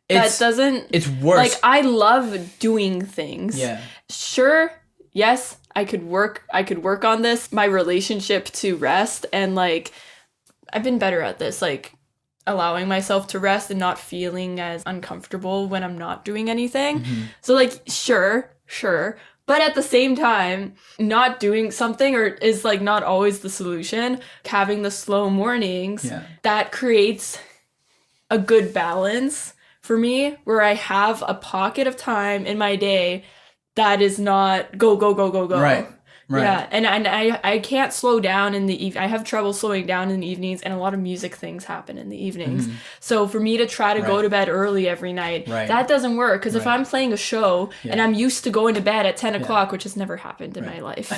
It's worse. Like, I love doing things. Yeah. Sure. Yes, I could work on this, my relationship to rest, and like I've been better at this, like allowing myself to rest and not feeling as uncomfortable when I'm not doing anything. So like sure. But at the same time, not doing something is like not always the solution. Having the slow mornings, that creates a good balance for me, where I have a pocket of time in my day that is not go. Right. Yeah, and I can't slow down in the I have trouble slowing down in the evenings, and a lot of music things happen in the evenings. So for me to try to go to bed early every night, that doesn't work, because if I'm playing a show and I'm used to going to bed at 10 o'clock, which has never happened in my life.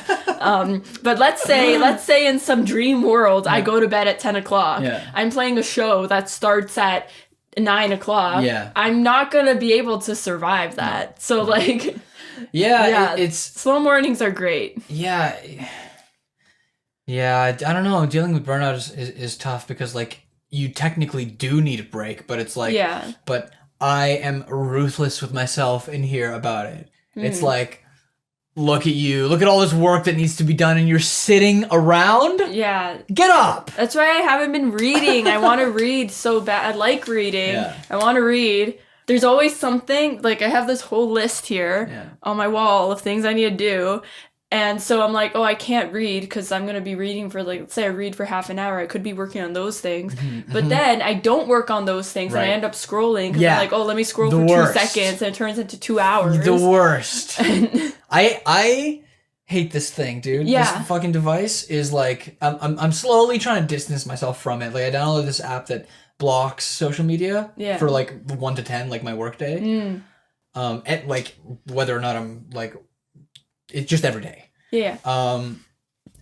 But let's say in some dream world, I go to bed at 10 o'clock. I'm playing a show that starts at 9 o'clock. I'm not going to be able to survive that. So like... it's slow mornings are great. Yeah, I don't know. Dealing with burnout is tough, because like you technically do need a break, but it's like, but I am ruthless with myself in here about it. It's like, look at you, look at all this work that needs to be done, and you're sitting around. Yeah, get up. That's why I haven't been reading. I want to read so bad. I like reading. I want to read. There's always something, like I have this whole list here on my wall of things I need to do. And so I'm like, oh, I can't read because I'm going to be reading for, like, let's say I read for half an hour. I could be working on those things. But then I don't work on those things and I end up scrolling. Because I'm like, oh, let me scroll for 2 seconds, and it turns into 2 hours. The worst. I hate this thing, dude. This fucking device is like, I'm slowly trying to distance myself from it. Like I downloaded this app that blocks social media for like 1 to 10, like my work day. And like whether or not I'm like, it's just every day. And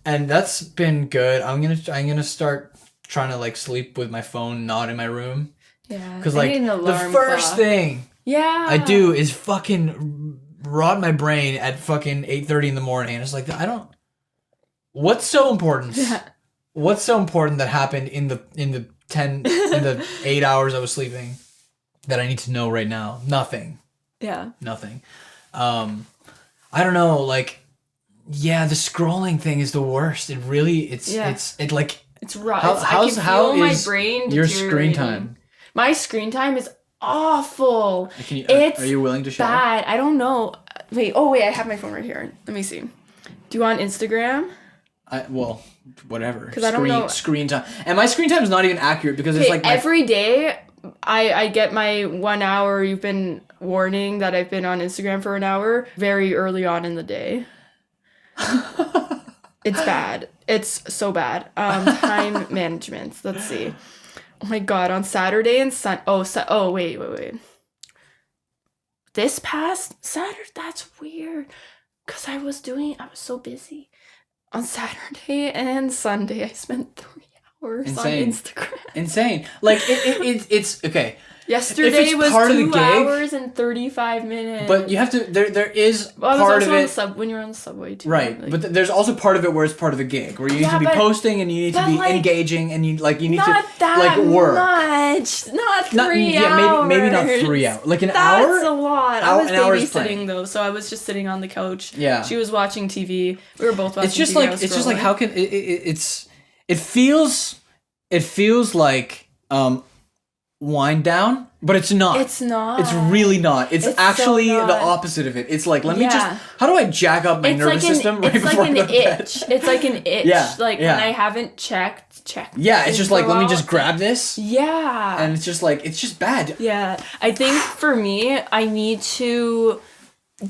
that's been good. I'm gonna start trying to like sleep with my phone not in my room. Because like the first thing I do is fucking rot my brain at fucking 8:30 in the morning. It's like, what's so important? What's so important that happened in the 8 hours I was sleeping that I need to know right now? Nothing. Nothing. I don't know, like, the scrolling thing is the worst. It really, it's like, it's rough. I can feel my brain your screen time? My screen time is awful. Are you willing to share? Bad. I don't know. Wait, I have my phone right here. Let me see. Do you want Instagram? Whatever. Because I don't know. Screen time. And my screen time is not even accurate, because it's like every day I get my 1 hour, you've been warning that I've been on Instagram for an hour, very early on in the day. It's bad. It's so bad. Time management. Let's see. Oh my God, on Saturday and wait. This past Saturday, that's weird. Because I was so busy. On Saturday and Sunday, I spent 3 hours Insane. on Instagram. Insane. Like, it's, okay. Yesterday was part of the 2 gig, hours and 35 minutes. But you have to, there is Well, I was part also of on it. when you're on the subway too. Right, like- but there's also part of it where it's part of the gig, where you need to be posting and you need to be engaging and you need to work. Not 3 hours. Yeah, maybe not 3 hours. Like an hour. That's a lot. I was an hour is babysitting plenty. though, so I was just sitting on the couch. Yeah. She was watching TV. We were both watching It's just TV. like how can it feels like wind down, but it's not. It's not. It's really not. It's actually so not. the opposite of it. It's like, let me just, how do I jack up my nervous system right before I go to bed? It's like an itch. Yeah, Like when I haven't checked. Yeah, it's just like, let me just grab this. Yeah. And it's just like, it's just bad. Yeah. I think for me, I need to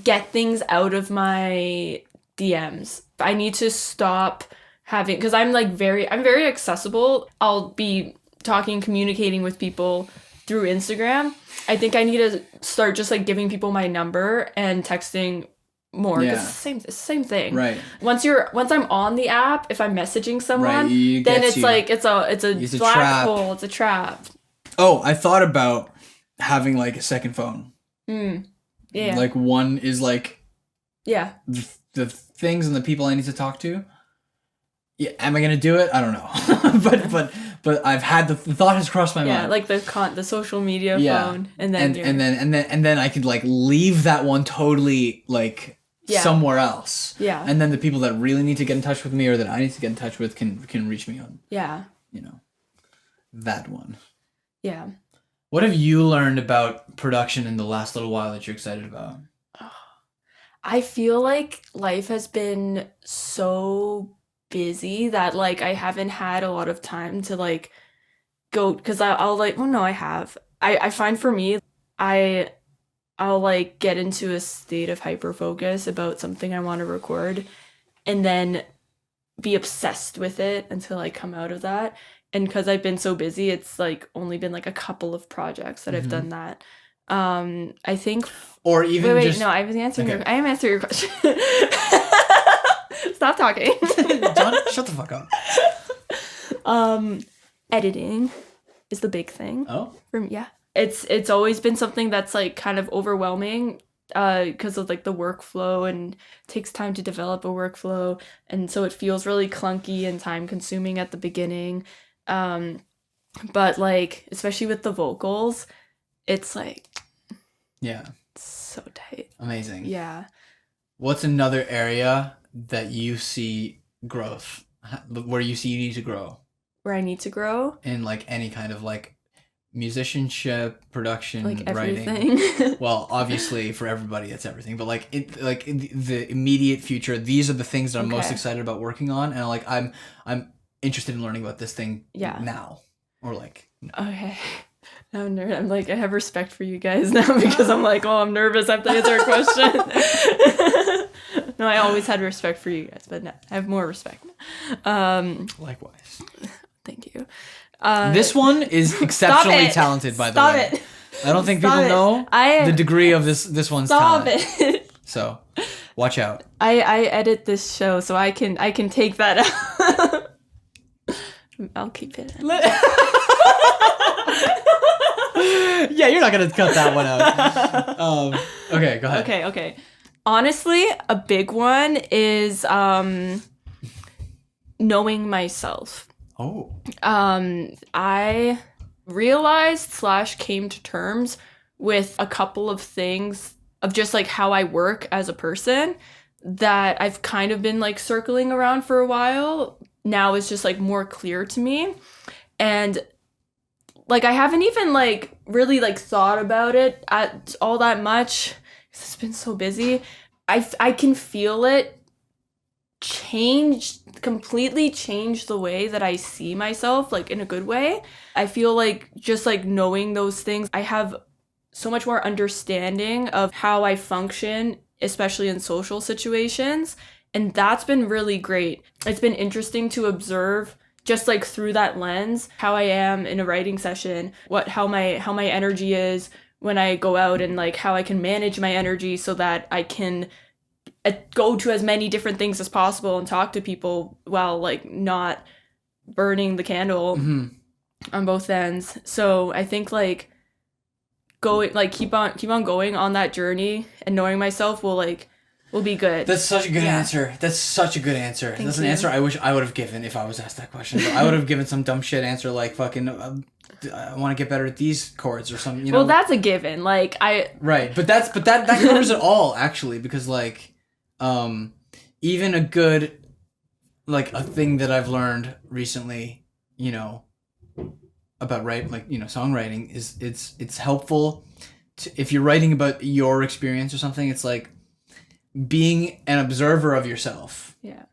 get things out of my DMs. I need to stop having, because I'm very accessible. I'll be communicating with people through Instagram. I think I need to start just like giving people my number and texting more, because it's the same thing. Right. Once I'm on the app, if I'm messaging someone, then it's like it's a black trap. hole. It's a trap. Oh, I thought about having like a second phone. Yeah. Like one is like the things and the people I need to talk to. Yeah, am I gonna do it? I don't know. but I've had the thought has crossed my mind. Yeah, like the social media phone, and then I could like leave that one totally like somewhere else. Yeah. And then the people that really need to get in touch with me or that I need to get in touch with can reach me on. Yeah. That one. Yeah. What have you learned about production in the last little while that you're excited about? I feel like life has been so busy that like I haven't had a lot of time to like go, because I'll like, well, no, I have. I find for me, I'll like get into a state of hyper focus about something I want to record and then be obsessed with it until I come out of that. And because I've been so busy, it's like only been like a couple of projects that I've done that. I think. Or even no, I was answering I am answering your question. Stop talking. John, shut the fuck up. Editing is the big thing. Oh. For me, yeah. It's always been something that's like kind of overwhelming because of like the workflow, and it takes time to develop a workflow, and so it feels really clunky and time consuming at the beginning. But like especially with the vocals, it's like so tight. Amazing. Yeah. What's another area that you see growth, where you see you need to grow? Where I need to grow? In like any kind of like musicianship, production, like writing. Everything. Well, obviously for everybody it's everything, but like in the immediate future, these are the things that I'm most excited about working on, and like I'm interested in learning about this thing now, or like. Okay. I'm nervous. I'm like, I have respect for you guys now because I'm like, oh, I'm nervous. I have to answer a question. No, I always had respect for you guys, but no, I have more respect. Likewise. Thank you. This one is exceptionally talented, by the way. Stop it. I don't think people know the degree of this one's talent. Stop it. So, watch out. I edit this show, so I can take that out. I'll keep it in. Yeah, you're not gonna cut that one out. Okay, go ahead. Okay. Honestly, a big one is knowing myself. Oh. I realized / came to terms with a couple of things of just like how I work as a person that I've kind of been like circling around for a while. Now it's just like more clear to me. And like I haven't even like really like thought about it all that much because it's been so busy. I can feel it completely change the way that I see myself, like in a good way. I feel like just like knowing those things, I have so much more understanding of how I function, especially in social situations. And that's been really great. It's been interesting to observe just like through that lens how I am in a writing session, how my energy is when I go out, and like how I can manage my energy so that I can go to as many different things as possible and talk to people while like not burning the candle on both ends. So I think like keep on going on that journey, and knowing myself will be good. That's such a good answer. That's such a good answer. That's an answer I wish I would have given if I was asked that question. But I would have given some dumb shit answer like fucking I want to get better at these chords or something, you know. Well, that's a given. Like Right, but that covers it all actually, because like even a good, like a thing that I've learned recently, you know, about songwriting is it's helpful to, if you're writing about your experience or something, it's like being an observer of yourself. Yeah.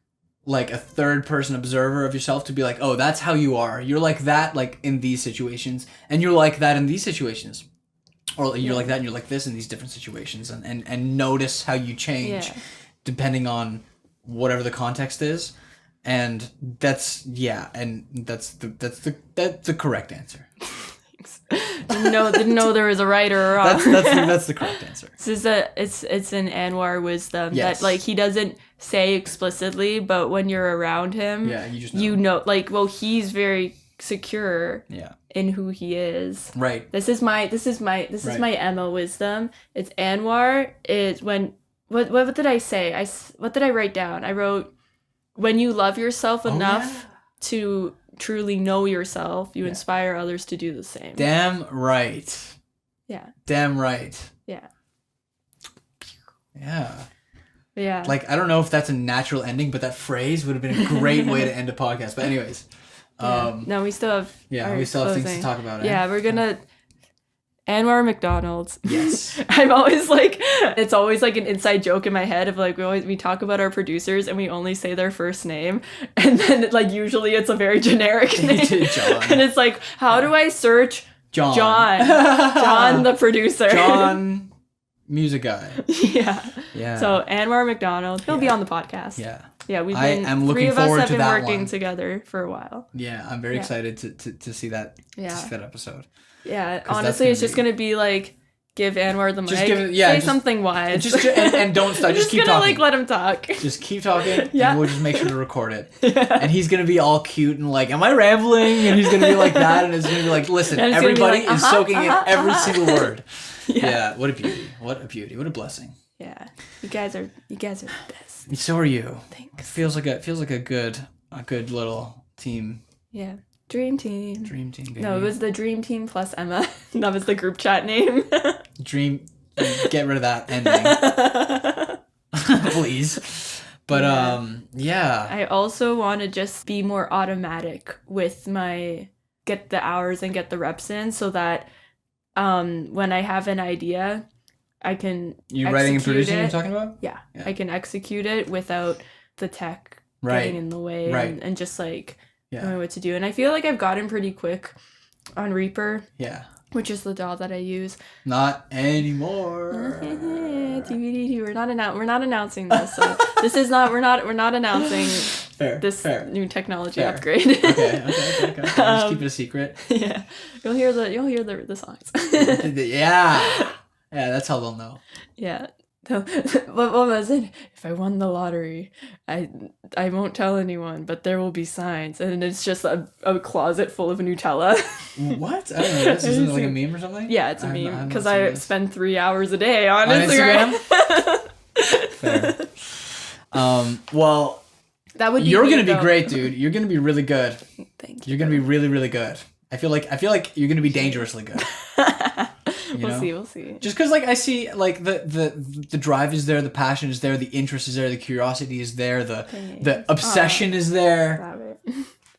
Like a third person observer of yourself, to be like, oh, that's how you are. You're like that, like in these situations, and you're like that in these situations. Or you're like that and you're like this in these different situations, and notice how you change depending on whatever the context is. And that's the correct answer. Didn't know there was a right or a wrong. That's the correct answer. It's an Anwar wisdom that like he doesn't say explicitly, but when you're around him, you just know like, well, he's very secure in who he is. Right. This is my Emma wisdom. It's Anwar is when what did I say? What did I write down? I wrote, when you love yourself enough to truly know yourself, you inspire others to do the same. Damn right. Yeah. Damn right. Yeah. Yeah. Yeah. Like, I don't know if that's a natural ending, but that phrase would have been a great way to end a podcast. But anyways. No, we still have things to talk about. Yeah, we're gonna Anwar McDonald's. Yes. I'm always like, it's always like an inside joke in my head of like, we talk about our producers and we only say their first name, and then like usually it's a very generic name. John. And it's like, how do I search John the producer? John, music guy. Yeah. So Anwar McDonald, he'll be on the podcast. Yeah. Yeah, we've I been am three looking of us forward have to been that working one. together for a while. Yeah, I'm very excited to see that that episode. Yeah, honestly, it's just gonna be like, give Anwar the mic, say something wise, and don't stop. Just keep gonna talking. like let him talk. Just keep talking. And we'll just make sure to record it. And he's gonna be all cute and like, am I rambling? And he's gonna be like that, and it's gonna be like, listen, everybody is soaking in every single word. Yeah. What a beauty. What a beauty. What a blessing. Yeah, you guys are the best. So are you. Thanks. Feels like a good little team. Yeah. Dream team. Dream team, baby. No, it was the Dream Team plus Emma. That was the group chat name. Dream. Get rid of that ending. Please. But, I also want to just be more automatic with get the hours and get the reps in, so that when I have an idea, I can writing and producing you're talking about? Yeah. I can execute it without the tech getting in the way and just like knowing what to do. And I feel like I've gotten pretty quick on Reaper. Yeah. Which is the DAW that I use. Not anymore. TBD. We're not announcing this. So this is not. We're not announcing this new technology upgrade. Okay. Just keep it a secret. Yeah. You'll hear the songs. Yeah, that's how they'll know. Yeah. What was it? If I won the lottery, I won't tell anyone, but there will be signs, and it's just a closet full of Nutella. What? I don't know. This isn't like a meme or something? Yeah, it's a meme because I spend 3 hours a day on Instagram. Fair. Well, that would be you're gonna be great, dude. You're gonna be really good. Thank you. You're gonna be really, really good. I feel like you're gonna be dangerously good. We'll see. Just because, like, I see, like, the drive is there, the passion is there, the interest is there, the curiosity is there, the obsession is there. Stop it.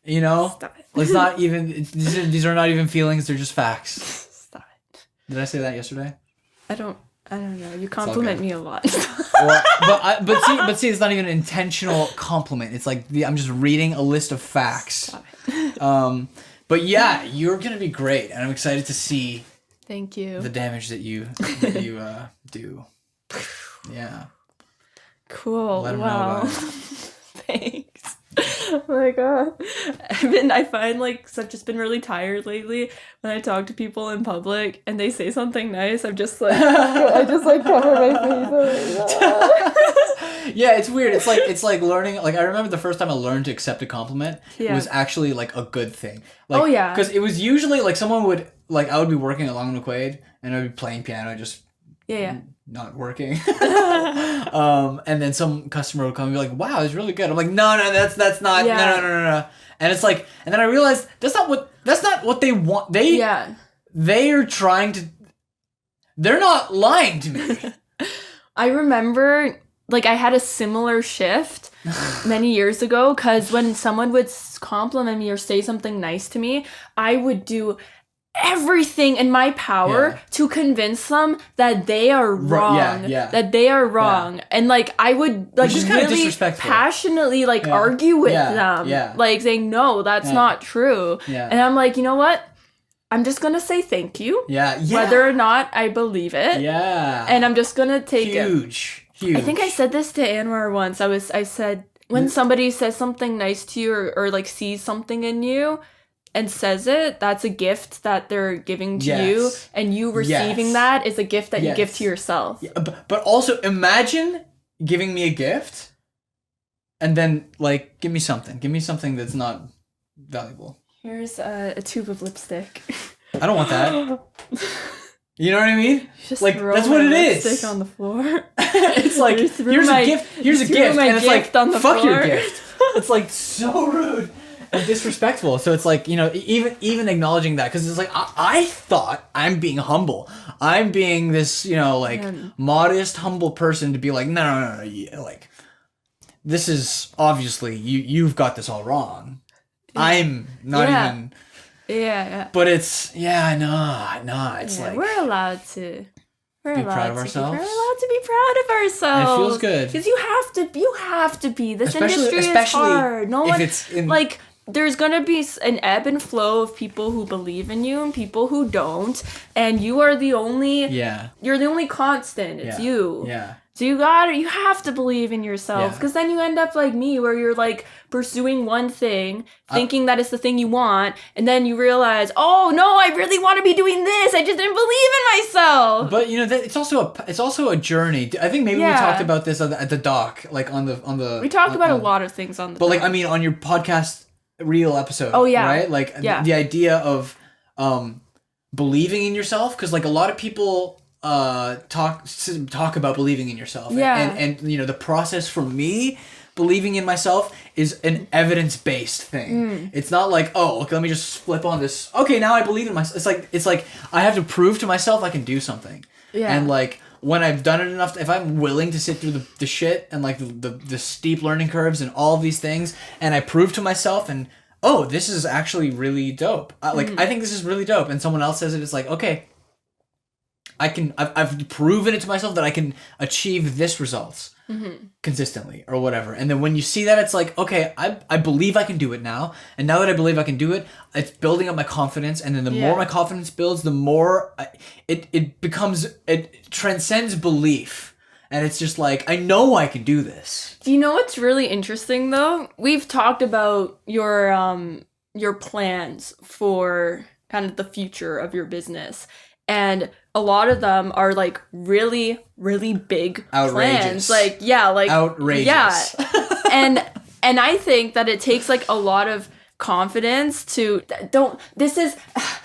You know? Stop it. It's not even, these are not even feelings, they're just facts. Stop it. Did I say that yesterday? I don't know. You compliment me a lot. But see, it's not even an intentional compliment. It's like, I'm just reading a list of facts. Stop it. But yeah, you're going to be great, and I'm excited to see... Thank you. The damage that you do. Yeah. Cool. Let 'em know Wow. about it. Thanks. Oh my god. I find like I've just been really tired lately when I talk to people in public and they say something nice. I'm just like I just like cover my face. Yeah, it's weird. It's like learning. Like I remember the first time I learned to accept a compliment Yeah. was actually like a good thing. Like, Oh, yeah. because it was usually like someone would like I would be working at Long McQuaid and I'd be playing piano just Yeah. not working. And then some customer would come and be like, "Wow, it's really good." I'm like, "No, that's not. Yeah. No." And it's like, and then I realized that's not what they want. They are trying to. They're not lying to me. I remember, like, I had a similar shift many years ago because when someone would compliment me or say something nice to me, I would do everything in my power to convince them that they are wrong. That they are wrong. And, like, I would, like, really passionately, like, argue with them. Like, saying, no, that's not true. And I'm like, you know what? I'm just gonna say thank you. Whether or not I believe it. And I'm just gonna take it. Huge. I think I said this to Anwar once. I said, when somebody says something nice to you or like sees something in you and says it, that's a gift that they're giving to you. And you receiving that is a gift that you give to yourself. Yeah, but also imagine giving me a gift and then like give me something that's not valuable. Here's a tube of lipstick. I don't want that. You know what I mean? Just like that's what it is. Lipstick on the floor. It's like here's a gift, and it's like on the fuck floor. your gift. It's like so rude and disrespectful. So it's like, you know, even acknowledging that, because it's like I thought I'm being humble. I'm being this, you know, like modest, humble person to be like no, like this is obviously you've got this all wrong. I'm not even. Yeah. But it's it's like we're allowed to. We're be proud of ourselves. We're allowed to be proud of ourselves. And it feels good because you have to be. This industry is hard. No one like. There's gonna be an ebb and flow of people who believe in you and people who don't, and you are the only. You're the only constant. It's you. So you have to believe in yourself, because then you end up like me, where you're like pursuing one thing, thinking that it's the thing you want, and then you realize, oh no, I really want to be doing this. I just didn't believe in myself. But you know, it's also a journey. I think maybe we talked about this at the doc, like on the. We talked about a lot of things on the. But doc. Like I mean, on your podcast real episode. Oh yeah. Right, like the idea of believing in yourself, because like a lot of people. Talk about believing in yourself. And you know, the process for me believing in myself is an evidence-based thing. It's not like, oh, okay, let me just flip on this. Okay, now I believe in myself. It's like I have to prove to myself I can do something. And like when I've done it enough, if I'm willing to sit through the shit and like the steep learning curves and all of these things, and I prove to myself and oh, this is actually really dope. I think this is really dope, and someone else says it, it's like, okay, I've proven it to myself that I can achieve this results consistently or whatever. And then when you see that, it's like, okay, I believe I can do it now. And now that I believe I can do it, it's building up my confidence. And then the more my confidence builds, the more it transcends belief. And it's just like, I know I can do this. Do you know what's really interesting though? We've talked about your plans for kind of the future of your business. And a lot of them are like really, really big outrageous plans. Like outrageous. Yeah. and I think that it takes like a lot of confidence to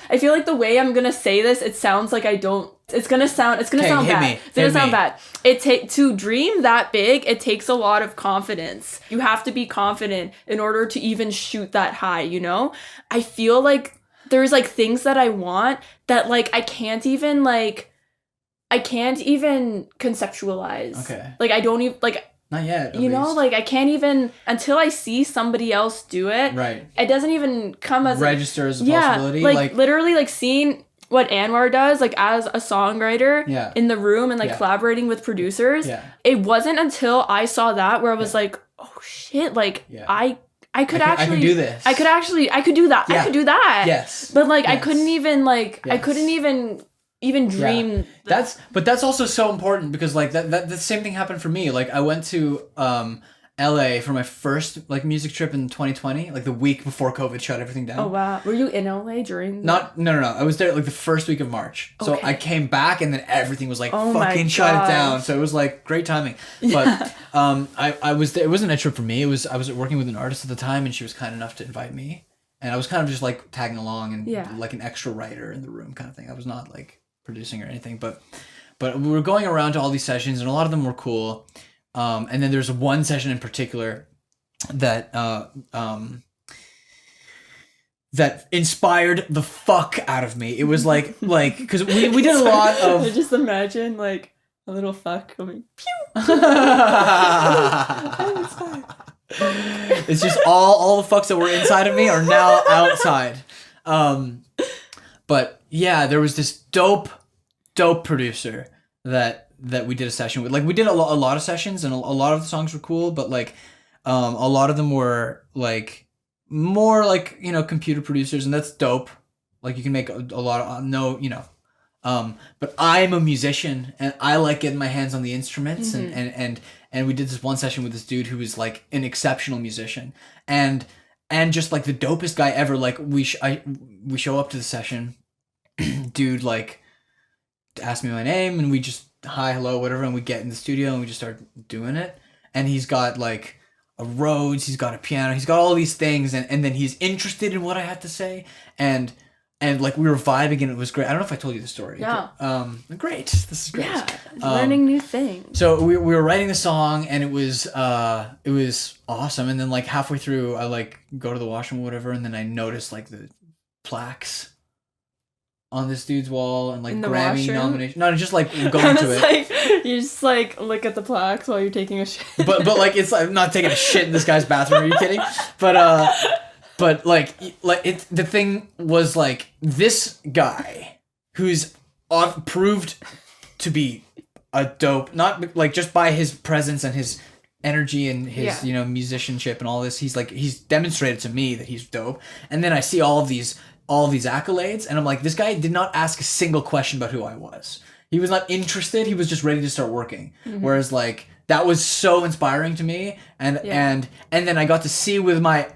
I feel like the way I'm gonna say this, it sounds like it's gonna sound bad. It's gonna sound bad. To dream that big, it takes a lot of confidence. You have to be confident in order to even shoot that high, you know? I feel like there's like things that I want that like I can't even conceptualize. Okay. Like I don't even like not yet. You know, like I can't even until I see somebody else do it. Right. It doesn't even come as register as a possibility. Like literally like seeing what Anwar does like as a songwriter in the room and like collaborating with producers. Yeah. It wasn't until I saw that where I was like, oh shit, like I could do this. I could do that. Yeah. I could do that. Yes. But like I couldn't even I couldn't even even dream. That's also so important because like that the same thing happened for me. Like I went to LA for my first like music trip in 2020, like the week before COVID shut everything down. Oh wow, were you in LA during? No. I was there like the first week of March. So Okay. I came back and then everything was like fucking shut it down. So it was like great timing. But I was there. It wasn't a trip for me. I was working with an artist at the time, and she was kind enough to invite me, and I was kind of just like tagging along and like an extra writer in the room kind of thing. I was not like producing or anything, but we were going around to all these sessions, and a lot of them were cool. And then there's one session in particular that that inspired the fuck out of me. It was like because we did a lot of. I just imagine like a little fuck coming. Pew. It's just all the fucks that were inside of me are now outside. But yeah, there was this dope producer that we did a session with. Like we did a lot of sessions, and a lot of the songs were cool, but like a lot of them were like more like, you know, computer producers, and that's dope. Like you can make a lot of but I'm a musician and I like getting my hands on the instruments. And we did this one session with this dude who was like an exceptional musician and just like the dopest guy ever. Like we show up to the session, dude like asked me my name, and we just hi, hello, whatever, and we get in the studio and we just start doing it. And he's got like a Rhodes, he's got a piano, he's got all these things, and then he's interested in what I had to say, and like we were vibing, and it was great. I don't know if I told you the story. Yeah. Great. This is great. Yeah, learning new things. So we were writing the song, and it was awesome. And then like halfway through, I like go to the washroom or whatever, and then I noticed like the plaques on this dude's wall and like Grammy nomination. No, just like going to it. Like, you just like look at the plaques while you're taking a shit. But like it's like I'm not taking a shit in this guy's bathroom. Are you kidding? But like it. The thing was like this guy who's proved to be a dope, not like just by his presence and his energy and his you know musicianship and all this. He's demonstrated to me that he's dope. And then I see all these accolades, and I'm like, this guy did not ask a single question about who I was. He was not interested. He was just ready to start working. Mm-hmm. Whereas like that was so inspiring to me, and then I got to see with my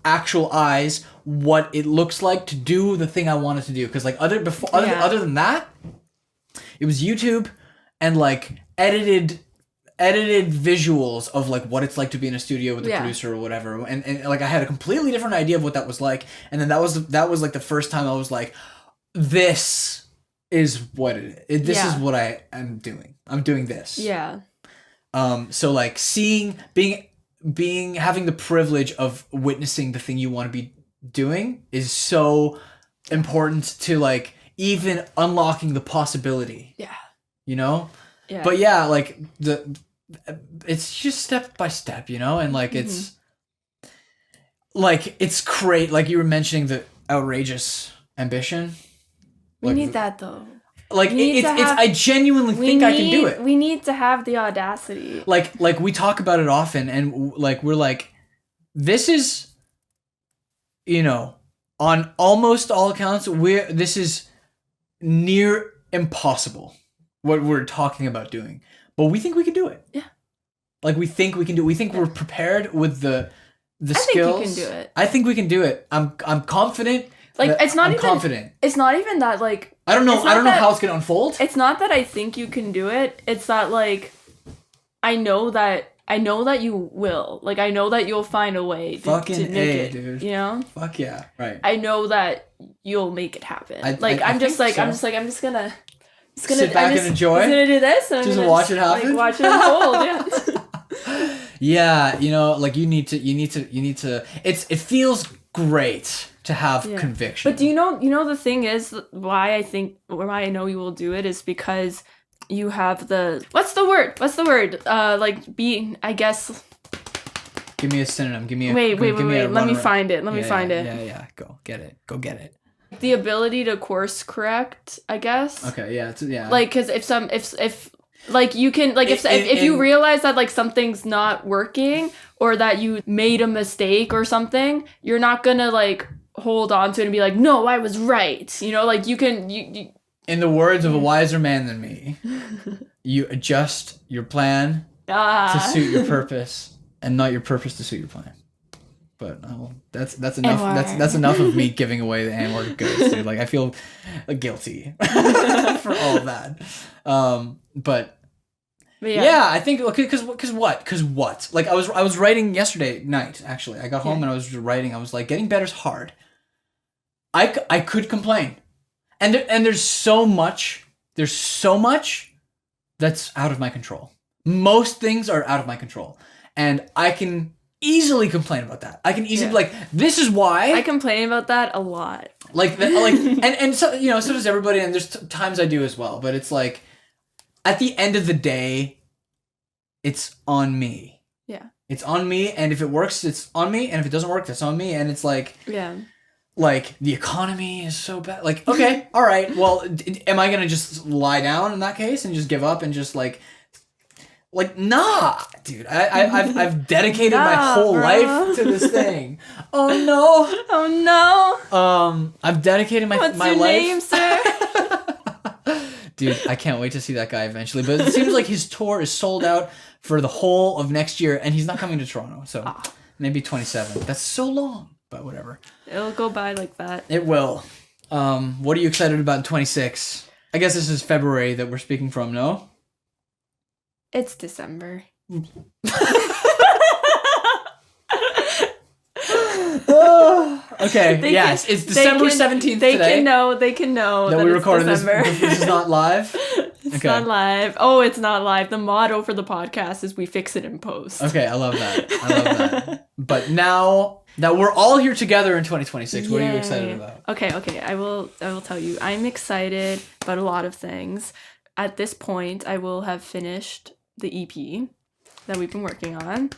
actual eyes what it looks like to do the thing I wanted to do. Because like other than that, it was YouTube and like edited visuals of like what it's like to be in a studio with a producer or whatever, and like I had a completely different idea of what that was like. And then that was like the first time I was like, this is what it is. This is what I am doing. I'm doing this. So like having the privilege of witnessing the thing you want to be doing is so important to like even unlocking the possibility. You know? But yeah, like it's just step by step, you know, and like it's great. Like you were mentioning the outrageous ambition. We need that though. Like I genuinely think I can do it. We need to have the audacity. Like we talk about it often, and like we're like, this is, you know, on almost all accounts, this is near impossible what we're talking about doing. But we think we can do it. Yeah. Like we think we can do it. We think we're prepared with the skills. I think you can do it. I think we can do it. I'm confident. Like it's not even confident. It's not even that like I don't know how it's gonna unfold. It's not that I think you can do it. It's that like I know that you will. Like I know that you'll find a way to make it, dude. You know? Fuck yeah. Right. I know that you'll make it happen. I'm just gonna sit back and enjoy. I'm gonna do this. And just watch it happen. Like, watch it unfold. Yeah. Yeah, you know, like you need to. It feels great to have conviction. But do you know the thing is why I know you will do it is because you have the what's the word? Like being, I guess. Give me a synonym. Give me a wait. Let me find it. Yeah. Go get it. The ability to course correct, I guess. Okay, yeah. Like, because if like you can like if you realize that like something's not working or that you made a mistake or something, you're not gonna like hold on to it and be like, no, I was right. You know, like you can In the words of a wiser man than me, you adjust your plan to suit your purpose, and not your purpose to suit your plan. But that's enough. That's enough of me giving away the N-word goods, dude. Like I feel guilty for all of that. But yeah, I think because what? Like I was writing yesterday night. Actually, I got home and I was writing. I was like, getting better's hard. I could complain, and there's so much. There's so much that's out of my control. Most things are out of my control, and I can easily complain about that. I can easily be like, this is why. I complain about that a lot. And so so does everybody, and there's times I do as well. But it's like, at the end of the day, it's on me. Yeah. It's on me, and if it works, it's on me, and if it doesn't work, that's on me, and it's like, like the economy is so bad. Like, okay, all right, well, am I gonna just lie down in that case and just give up and just like, nah, dude. I've dedicated my whole life to this thing. Oh no. I've dedicated my life. What's your name, sir? Dude, I can't wait to see that guy eventually. But it seems like his tour is sold out for the whole of next year, and he's not coming to Toronto. So maybe 27. That's so long, but whatever. It'll go by like that. It will. What are you excited about in 26? I guess this is February that we're speaking from, no? It's December. Okay, it's December 17th today. They can know that we recorded December. This is not live? It's not live. Oh, it's not live. The motto for the podcast is we fix it in post. Okay, I love that. But now we're all here together in 2026, what are you excited about? Okay, I will tell you. I'm excited about a lot of things. At this point, I will have finished the EP that we've been working on.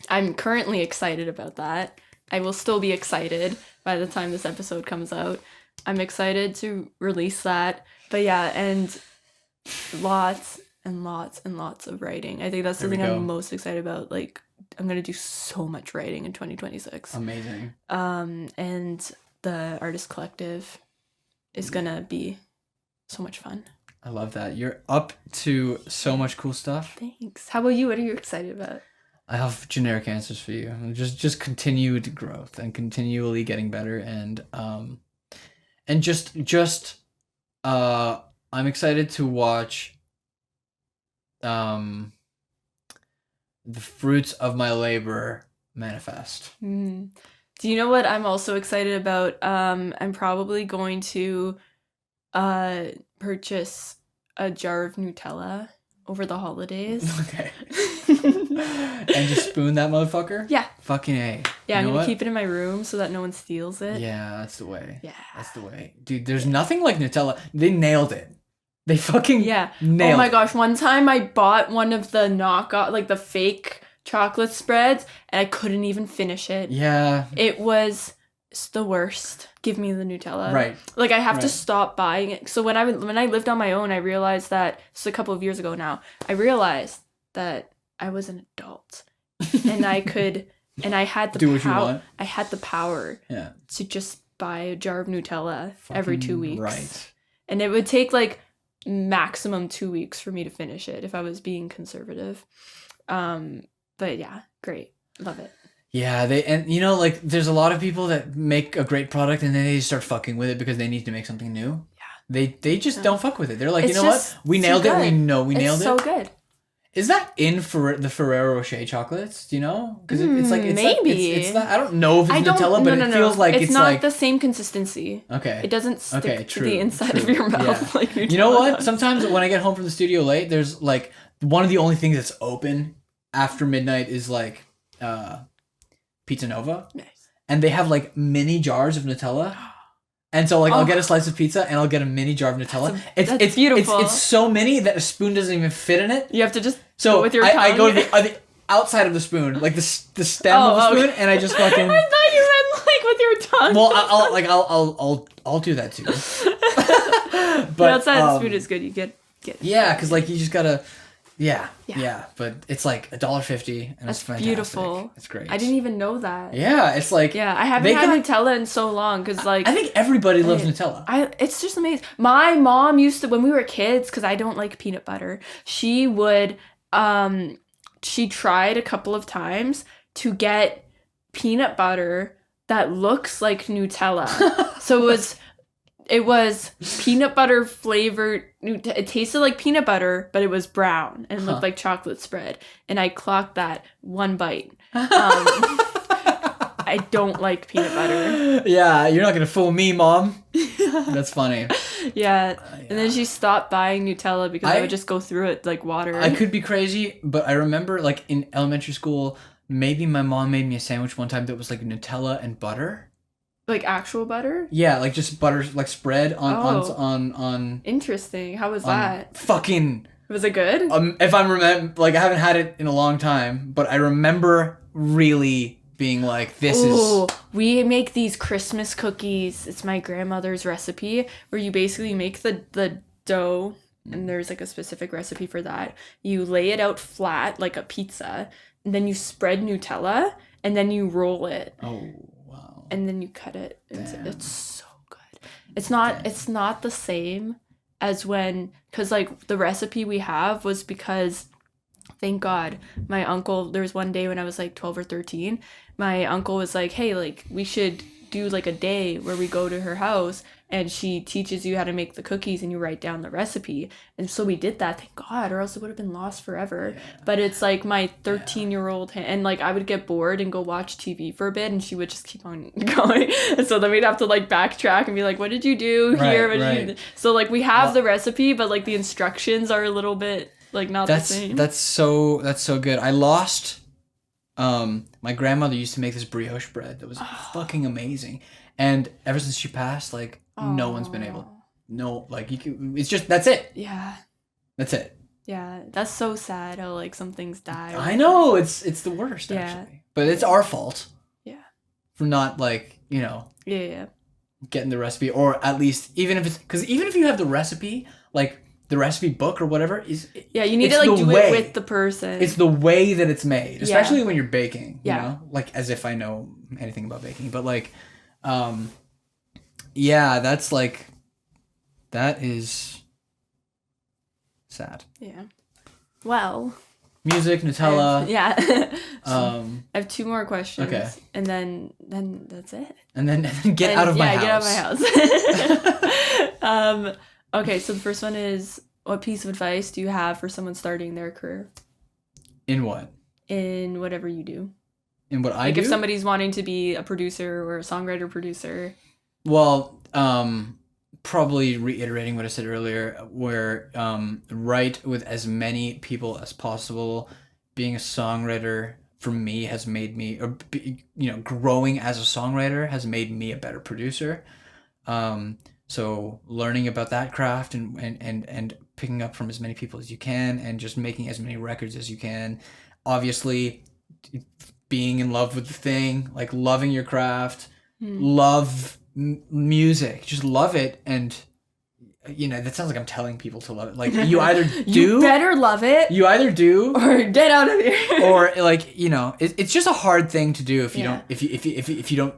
I'm currently excited about that. I will still be excited by the time this episode comes out. I'm excited to release that. But yeah, and lots and lots and lots of writing. I think that's the thing I'm most excited about. Like, I'm going to do so much writing in 2026. Amazing. And the Artist Collective is going to be so much fun. I love that. You're up to so much cool stuff. Thanks. How about you? What are you excited about? I have generic answers for you. Just continued growth and continually getting better, and I'm excited to watch the fruits of my labor manifest. Do you know what I'm also excited about? I'm probably going to purchase a jar of Nutella over the holidays. Okay. And just spoon that motherfucker? Yeah. Fucking A. Yeah, I'm going to keep it in my room so that no one steals it. Yeah, that's the way. Yeah. That's the way. Dude, there's nothing like Nutella. They nailed it. They fucking nailed it. Oh my gosh, one time I bought one of the knockoff, like the fake chocolate spreads, and I couldn't even finish it. Yeah. It was the worst. Give me the Nutella. Right. Like, I have to stop buying it. So when I lived on my own, I realized that, this is a couple of years ago now, I realized that I was an adult. And I could, and I had the power. I had the power to just buy a jar of Nutella every 2 weeks. Right. And it would take like maximum 2 weeks for me to finish it if I was being conservative. But yeah, great. Love it. Yeah, like there's a lot of people that make a great product and then they start fucking with it because they need to make something new. Yeah. They just don't fuck with it. They're like, you know what? We nailed it. We know we nailed it. It's so good. Is that in the Ferrero Rocher chocolates? Do you know? Because it's like maybe it's not. I don't know if it's Nutella, but it feels like it's not the same consistency. Okay. It doesn't stick to the inside of your mouth like Nutella. You know what? Sometimes when I get home from the studio late, there's like one of the only things that's open after midnight is like Pizza Nova. Nice. And they have like mini jars of Nutella. And so like I'll get a slice of pizza and I'll get a mini jar of Nutella. It's beautiful. It's so mini that a spoon doesn't even fit in it. You have to just go with your tongue. I go to the outside of the spoon, like the stem of the spoon, and I just fucking. I thought you meant like with your tongue. Well, I'll do that too. But the outside of the spoon is good. You get. Yeah, because like you just gotta. Yeah. But it's like $1.50 and That's it's fantastic. beautiful. It's great. I didn't even know that. Yeah, it's like Yeah, I haven't had Nutella in so long because like I think everybody loves Nutella. It's just amazing. My mom used to, when we were kids, because I don't like peanut butter. She would she tried a couple of times to get peanut butter that looks like Nutella. So it was peanut butter flavored. It tasted like peanut butter, but it was brown and looked like chocolate spread. And I clocked that one bite. I don't like peanut butter. Yeah, you're not gonna fool me, Mom. That's funny. Yeah. And then she stopped buying Nutella because I would just go through it like water. I could be crazy, but I remember like in elementary school, maybe my mom made me a sandwich one time that was like Nutella and butter. Like actual butter? Yeah, like just butter like spread on Interesting. How was that? Fucking. Was it good? If I'm like I haven't had it in a long time, but I remember really being like, this is. We make these Christmas cookies. It's my grandmother's recipe where you basically make the dough, and there's like a specific recipe for that. You lay it out flat like a pizza, and then you spread Nutella, and then you roll it. Oh, wow. And then you cut it. It's so good. It's not the same as when, because like the recipe we have was because, thank God, my uncle, there was one day when I was like 12 or 13, my uncle was like, hey, like we should do like a day where we go to her house and she teaches you how to make the cookies and you write down the recipe. And so we did that, thank God, or else it would have been lost forever. Yeah. But it's like my 13-year-old and like I would get bored and go watch TV for a bit and she would just keep on going. And so then we'd have to like backtrack and be like, what did you do here? Right. So like we have the recipe, but like the instructions are a little bit like not the same. That's so good. I lost my grandmother used to make this brioche bread that was fucking amazing. And ever since she passed, like no one's been able. No, like you can. It's just that's it. Yeah. That's it. Yeah, that's so sad how like some things die. I know it's the worst actually, but it's our fault. Yeah. For not like Yeah. Getting the recipe, or at least even if it's because even if you have the recipe, like the recipe book or whatever is. Yeah, you need to like do it with the person. It's the way that it's made, especially when you're baking. You know, like as if I know anything about baking, but like. That's like, that is sad. Yeah. Well. Music, Nutella. I have two more questions. Okay. And then that's it. And then get out of my house. Yeah, get out of my house. Okay, so the first one is, what piece of advice do you have for someone starting their career? In what? In whatever you do. In what I do? Like if somebody's wanting to be a producer or a songwriter producer. Well, probably reiterating what I said earlier, where write with as many people as possible. Being a songwriter for me has made me, growing as a songwriter has made me a better producer. So learning about that craft and picking up from as many people as you can and just making as many records as you can. Obviously, being in love with the thing, like loving your craft, love music, just love it. And that sounds like I'm telling people to love it. Like you either do, you better love it, you either do, or get out of here. Or like it's just a hard thing to do if you don't if you don't.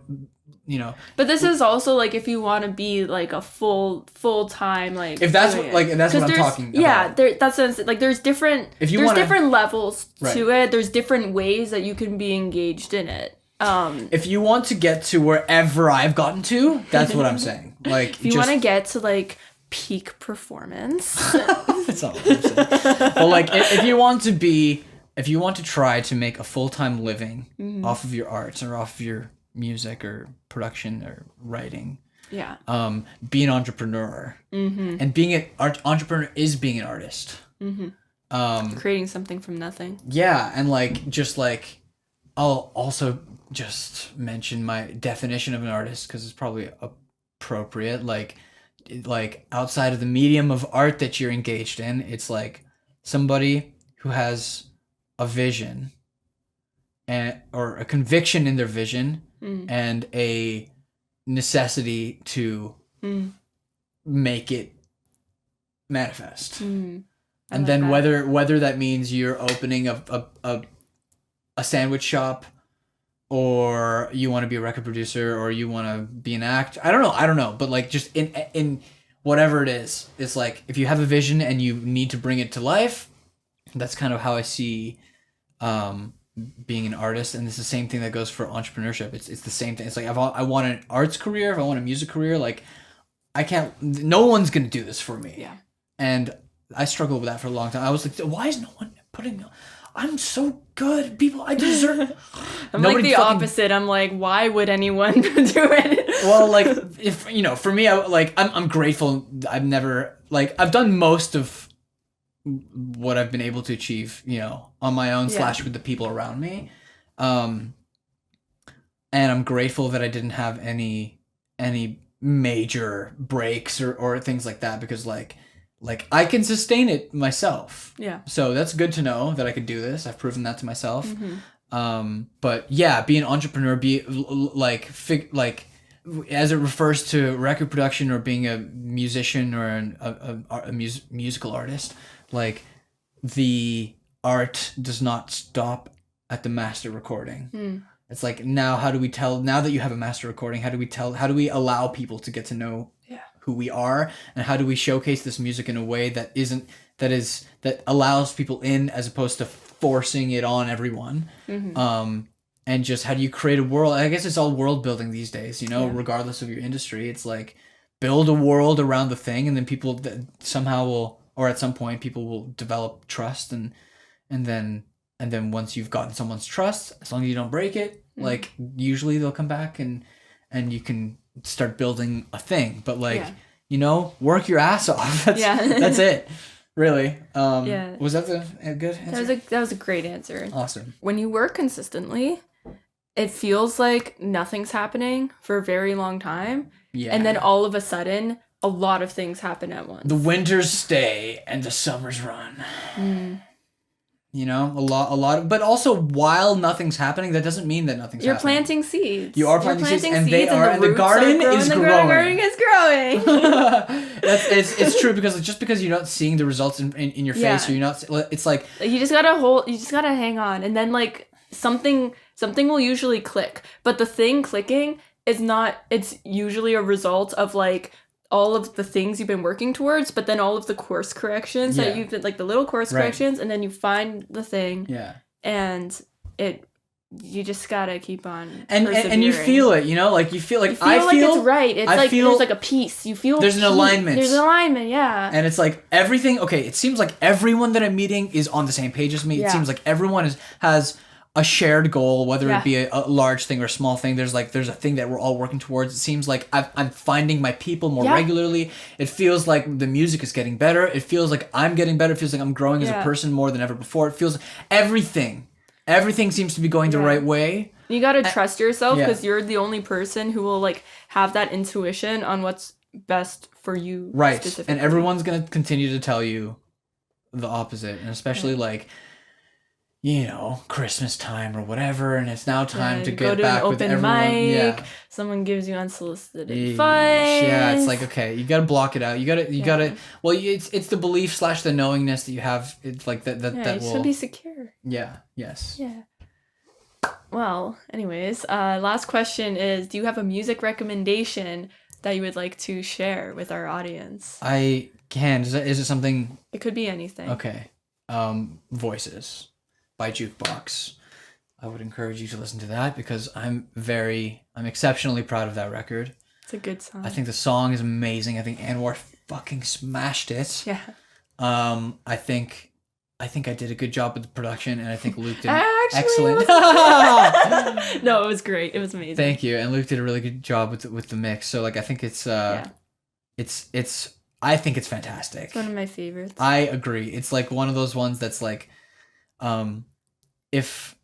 But this is also like if you want to be like a full time like if that's what I'm talking about. Yeah, that's what I'm saying. Like there's different different levels to it. There's different ways that you can be engaged in it. If you want to get to wherever I've gotten to, that's what I'm saying. Like if you want to get to like peak performance. That's not what I'm saying. But like if you want to try to make a full-time living off of your arts or off of your music or production or writing, be an entrepreneur, and being an entrepreneur is being an artist, creating something from nothing. And like just like I'll also just mention my definition of an artist because it's probably appropriate. Like outside of the medium of art that you're engaged in, it's like somebody who has a vision or a conviction in their vision and a necessity to make it manifest. And then whether that means you're opening a sandwich shop, or you want to be a record producer, or you want to be an actor. I don't know, but like just in whatever it is, it's like if you have a vision and you need to bring it to life, that's kind of how I see being an artist. And it's the same thing that goes for entrepreneurship. It's the same thing. It's like I want an arts career, if I want a music career, like no one's gonna do this for me. Yeah. And I struggled with that for a long time. I was like, why is no one putting? I'm so good, people. I deserve. I'm like the opposite. I'm like, why would anyone do it? Well, like if for me, I'm grateful. I've done most of what I've been able to achieve, on my own / with the people around me, and I'm grateful that I didn't have any major breaks or things like that, because like I can sustain it myself. Yeah. So that's good to know that I could do this. I've proven that to myself. But yeah, be an entrepreneur, be as it refers to record production or being a musician or a musical artist, like the art does not stop at the master recording. It's like, now that you have a master recording, how do we allow people to get to know who we are, and how do we showcase this music in a way that allows people in, as opposed to forcing it on everyone. And just how do you create a world? I guess it's all world building these days, regardless of your industry. It's like, build a world around the thing, and then people that somehow will, or at some point people will develop trust, and then once you've gotten someone's trust, as long as you don't break it, like usually they'll come back and you can start building a thing. But work your ass off. That's it. Really. Was that a good answer? That was a great answer. Awesome. When you work consistently, it feels like nothing's happening for a very long time. Yeah. And then all of a sudden, a lot of things happen at once. The winters stay and the summers run. A lot, but also while nothing's happening, that doesn't mean that nothing's happening. You're planting seeds. You are planting seeds, and the garden is growing. The garden is growing. It's true, because just because you're not seeing the results in your face, or you're not, it's like you just gotta hang on, and then like something will usually click. But the thing clicking is not. It's usually a result of like all of the things you've been working towards, but then all of the course corrections that you've been, like the little course corrections, and then you find the thing, and you just gotta keep on and you feel it, like you feel like I feel it's right. It's like there's like a piece. You feel there's an alignment. There's an alignment, yeah. And it's like everything. Okay, it seems like everyone that I'm meeting is on the same page as me. Yeah. It seems like everyone has a shared goal, whether it be a large thing or a small thing. There's a thing that we're all working towards. It seems like I'm finding my people more regularly. It feels like the music is getting better. It feels like I'm getting better. It feels like I'm growing as a person more than ever before. It feels everything seems to be going the right way. You gotta trust yourself, because you're the only person who will like have that intuition on what's best for you. Right. And everyone's gonna continue to tell you the opposite, and especially like, Christmas time or whatever, and it's now time to get back with everyone. Mic, someone gives you unsolicited advice. Yeah, it's like, okay, you gotta block it out. You gotta. Well, it's the belief / the knowingness that you have. It's like that will. Should be secure. Yeah. Yes. Yeah. Well, anyways, last question is: do you have a music recommendation that you would like to share with our audience? I can. Is it something? It could be anything. Okay. Voices by Jukebox. I would encourage you to listen to that, because I'm exceptionally proud of that record. It's a good song. I think the song is amazing. I think Anwar fucking smashed it. Yeah. I think I did a good job with the production, and I think Luke did excellent. No, it was great. It was amazing. Thank you. And Luke did a really good job with the mix. So like, I think it's I think it's fantastic. It's one of my favorites. I agree. It's like one of those ones that's like, if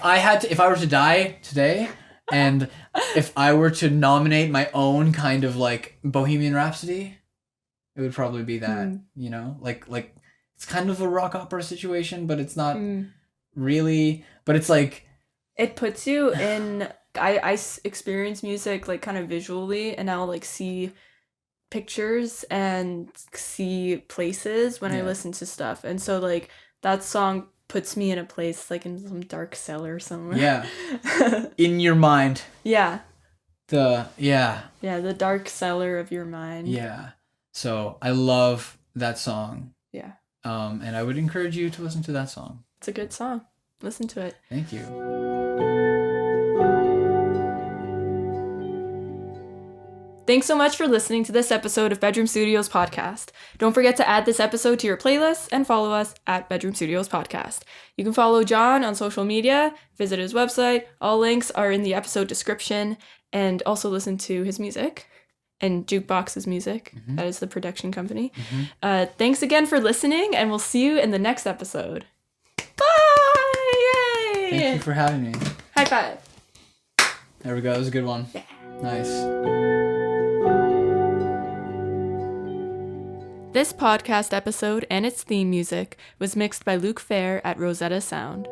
I were to die today, and if I were to nominate my own kind of like Bohemian Rhapsody, it would probably be that. Like it's kind of a rock opera situation, but it's not really. But it's like, it puts you in. I experience music like kind of visually, and I'll like see pictures and see places when I Yeah. listen to stuff. And so like that song puts me in a place like in some dark cellar somewhere. Yeah. In your mind. Yeah. Yeah. The dark cellar of your mind. Yeah. So I love that song. Yeah. And I would encourage you to listen to that song. It's a good song. Listen to it. Thank you. Thanks so much for listening to this episode of Bedroom Studios Podcast. Don't forget to add this episode to your playlist and follow us at Bedroom Studios Podcast. You can follow John on social media, visit his website. All links are in the episode description, and also listen to his music and Jukebox's music. Mm-hmm. That is the production company. Mm-hmm. Thanks again for listening, and we'll see you in the next episode. Bye! Yay! Thank you for having me. High five. There we go. That was a good one. Yeah. Nice. This podcast episode and its theme music was mixed by Luke Fair at Rosetta Sound.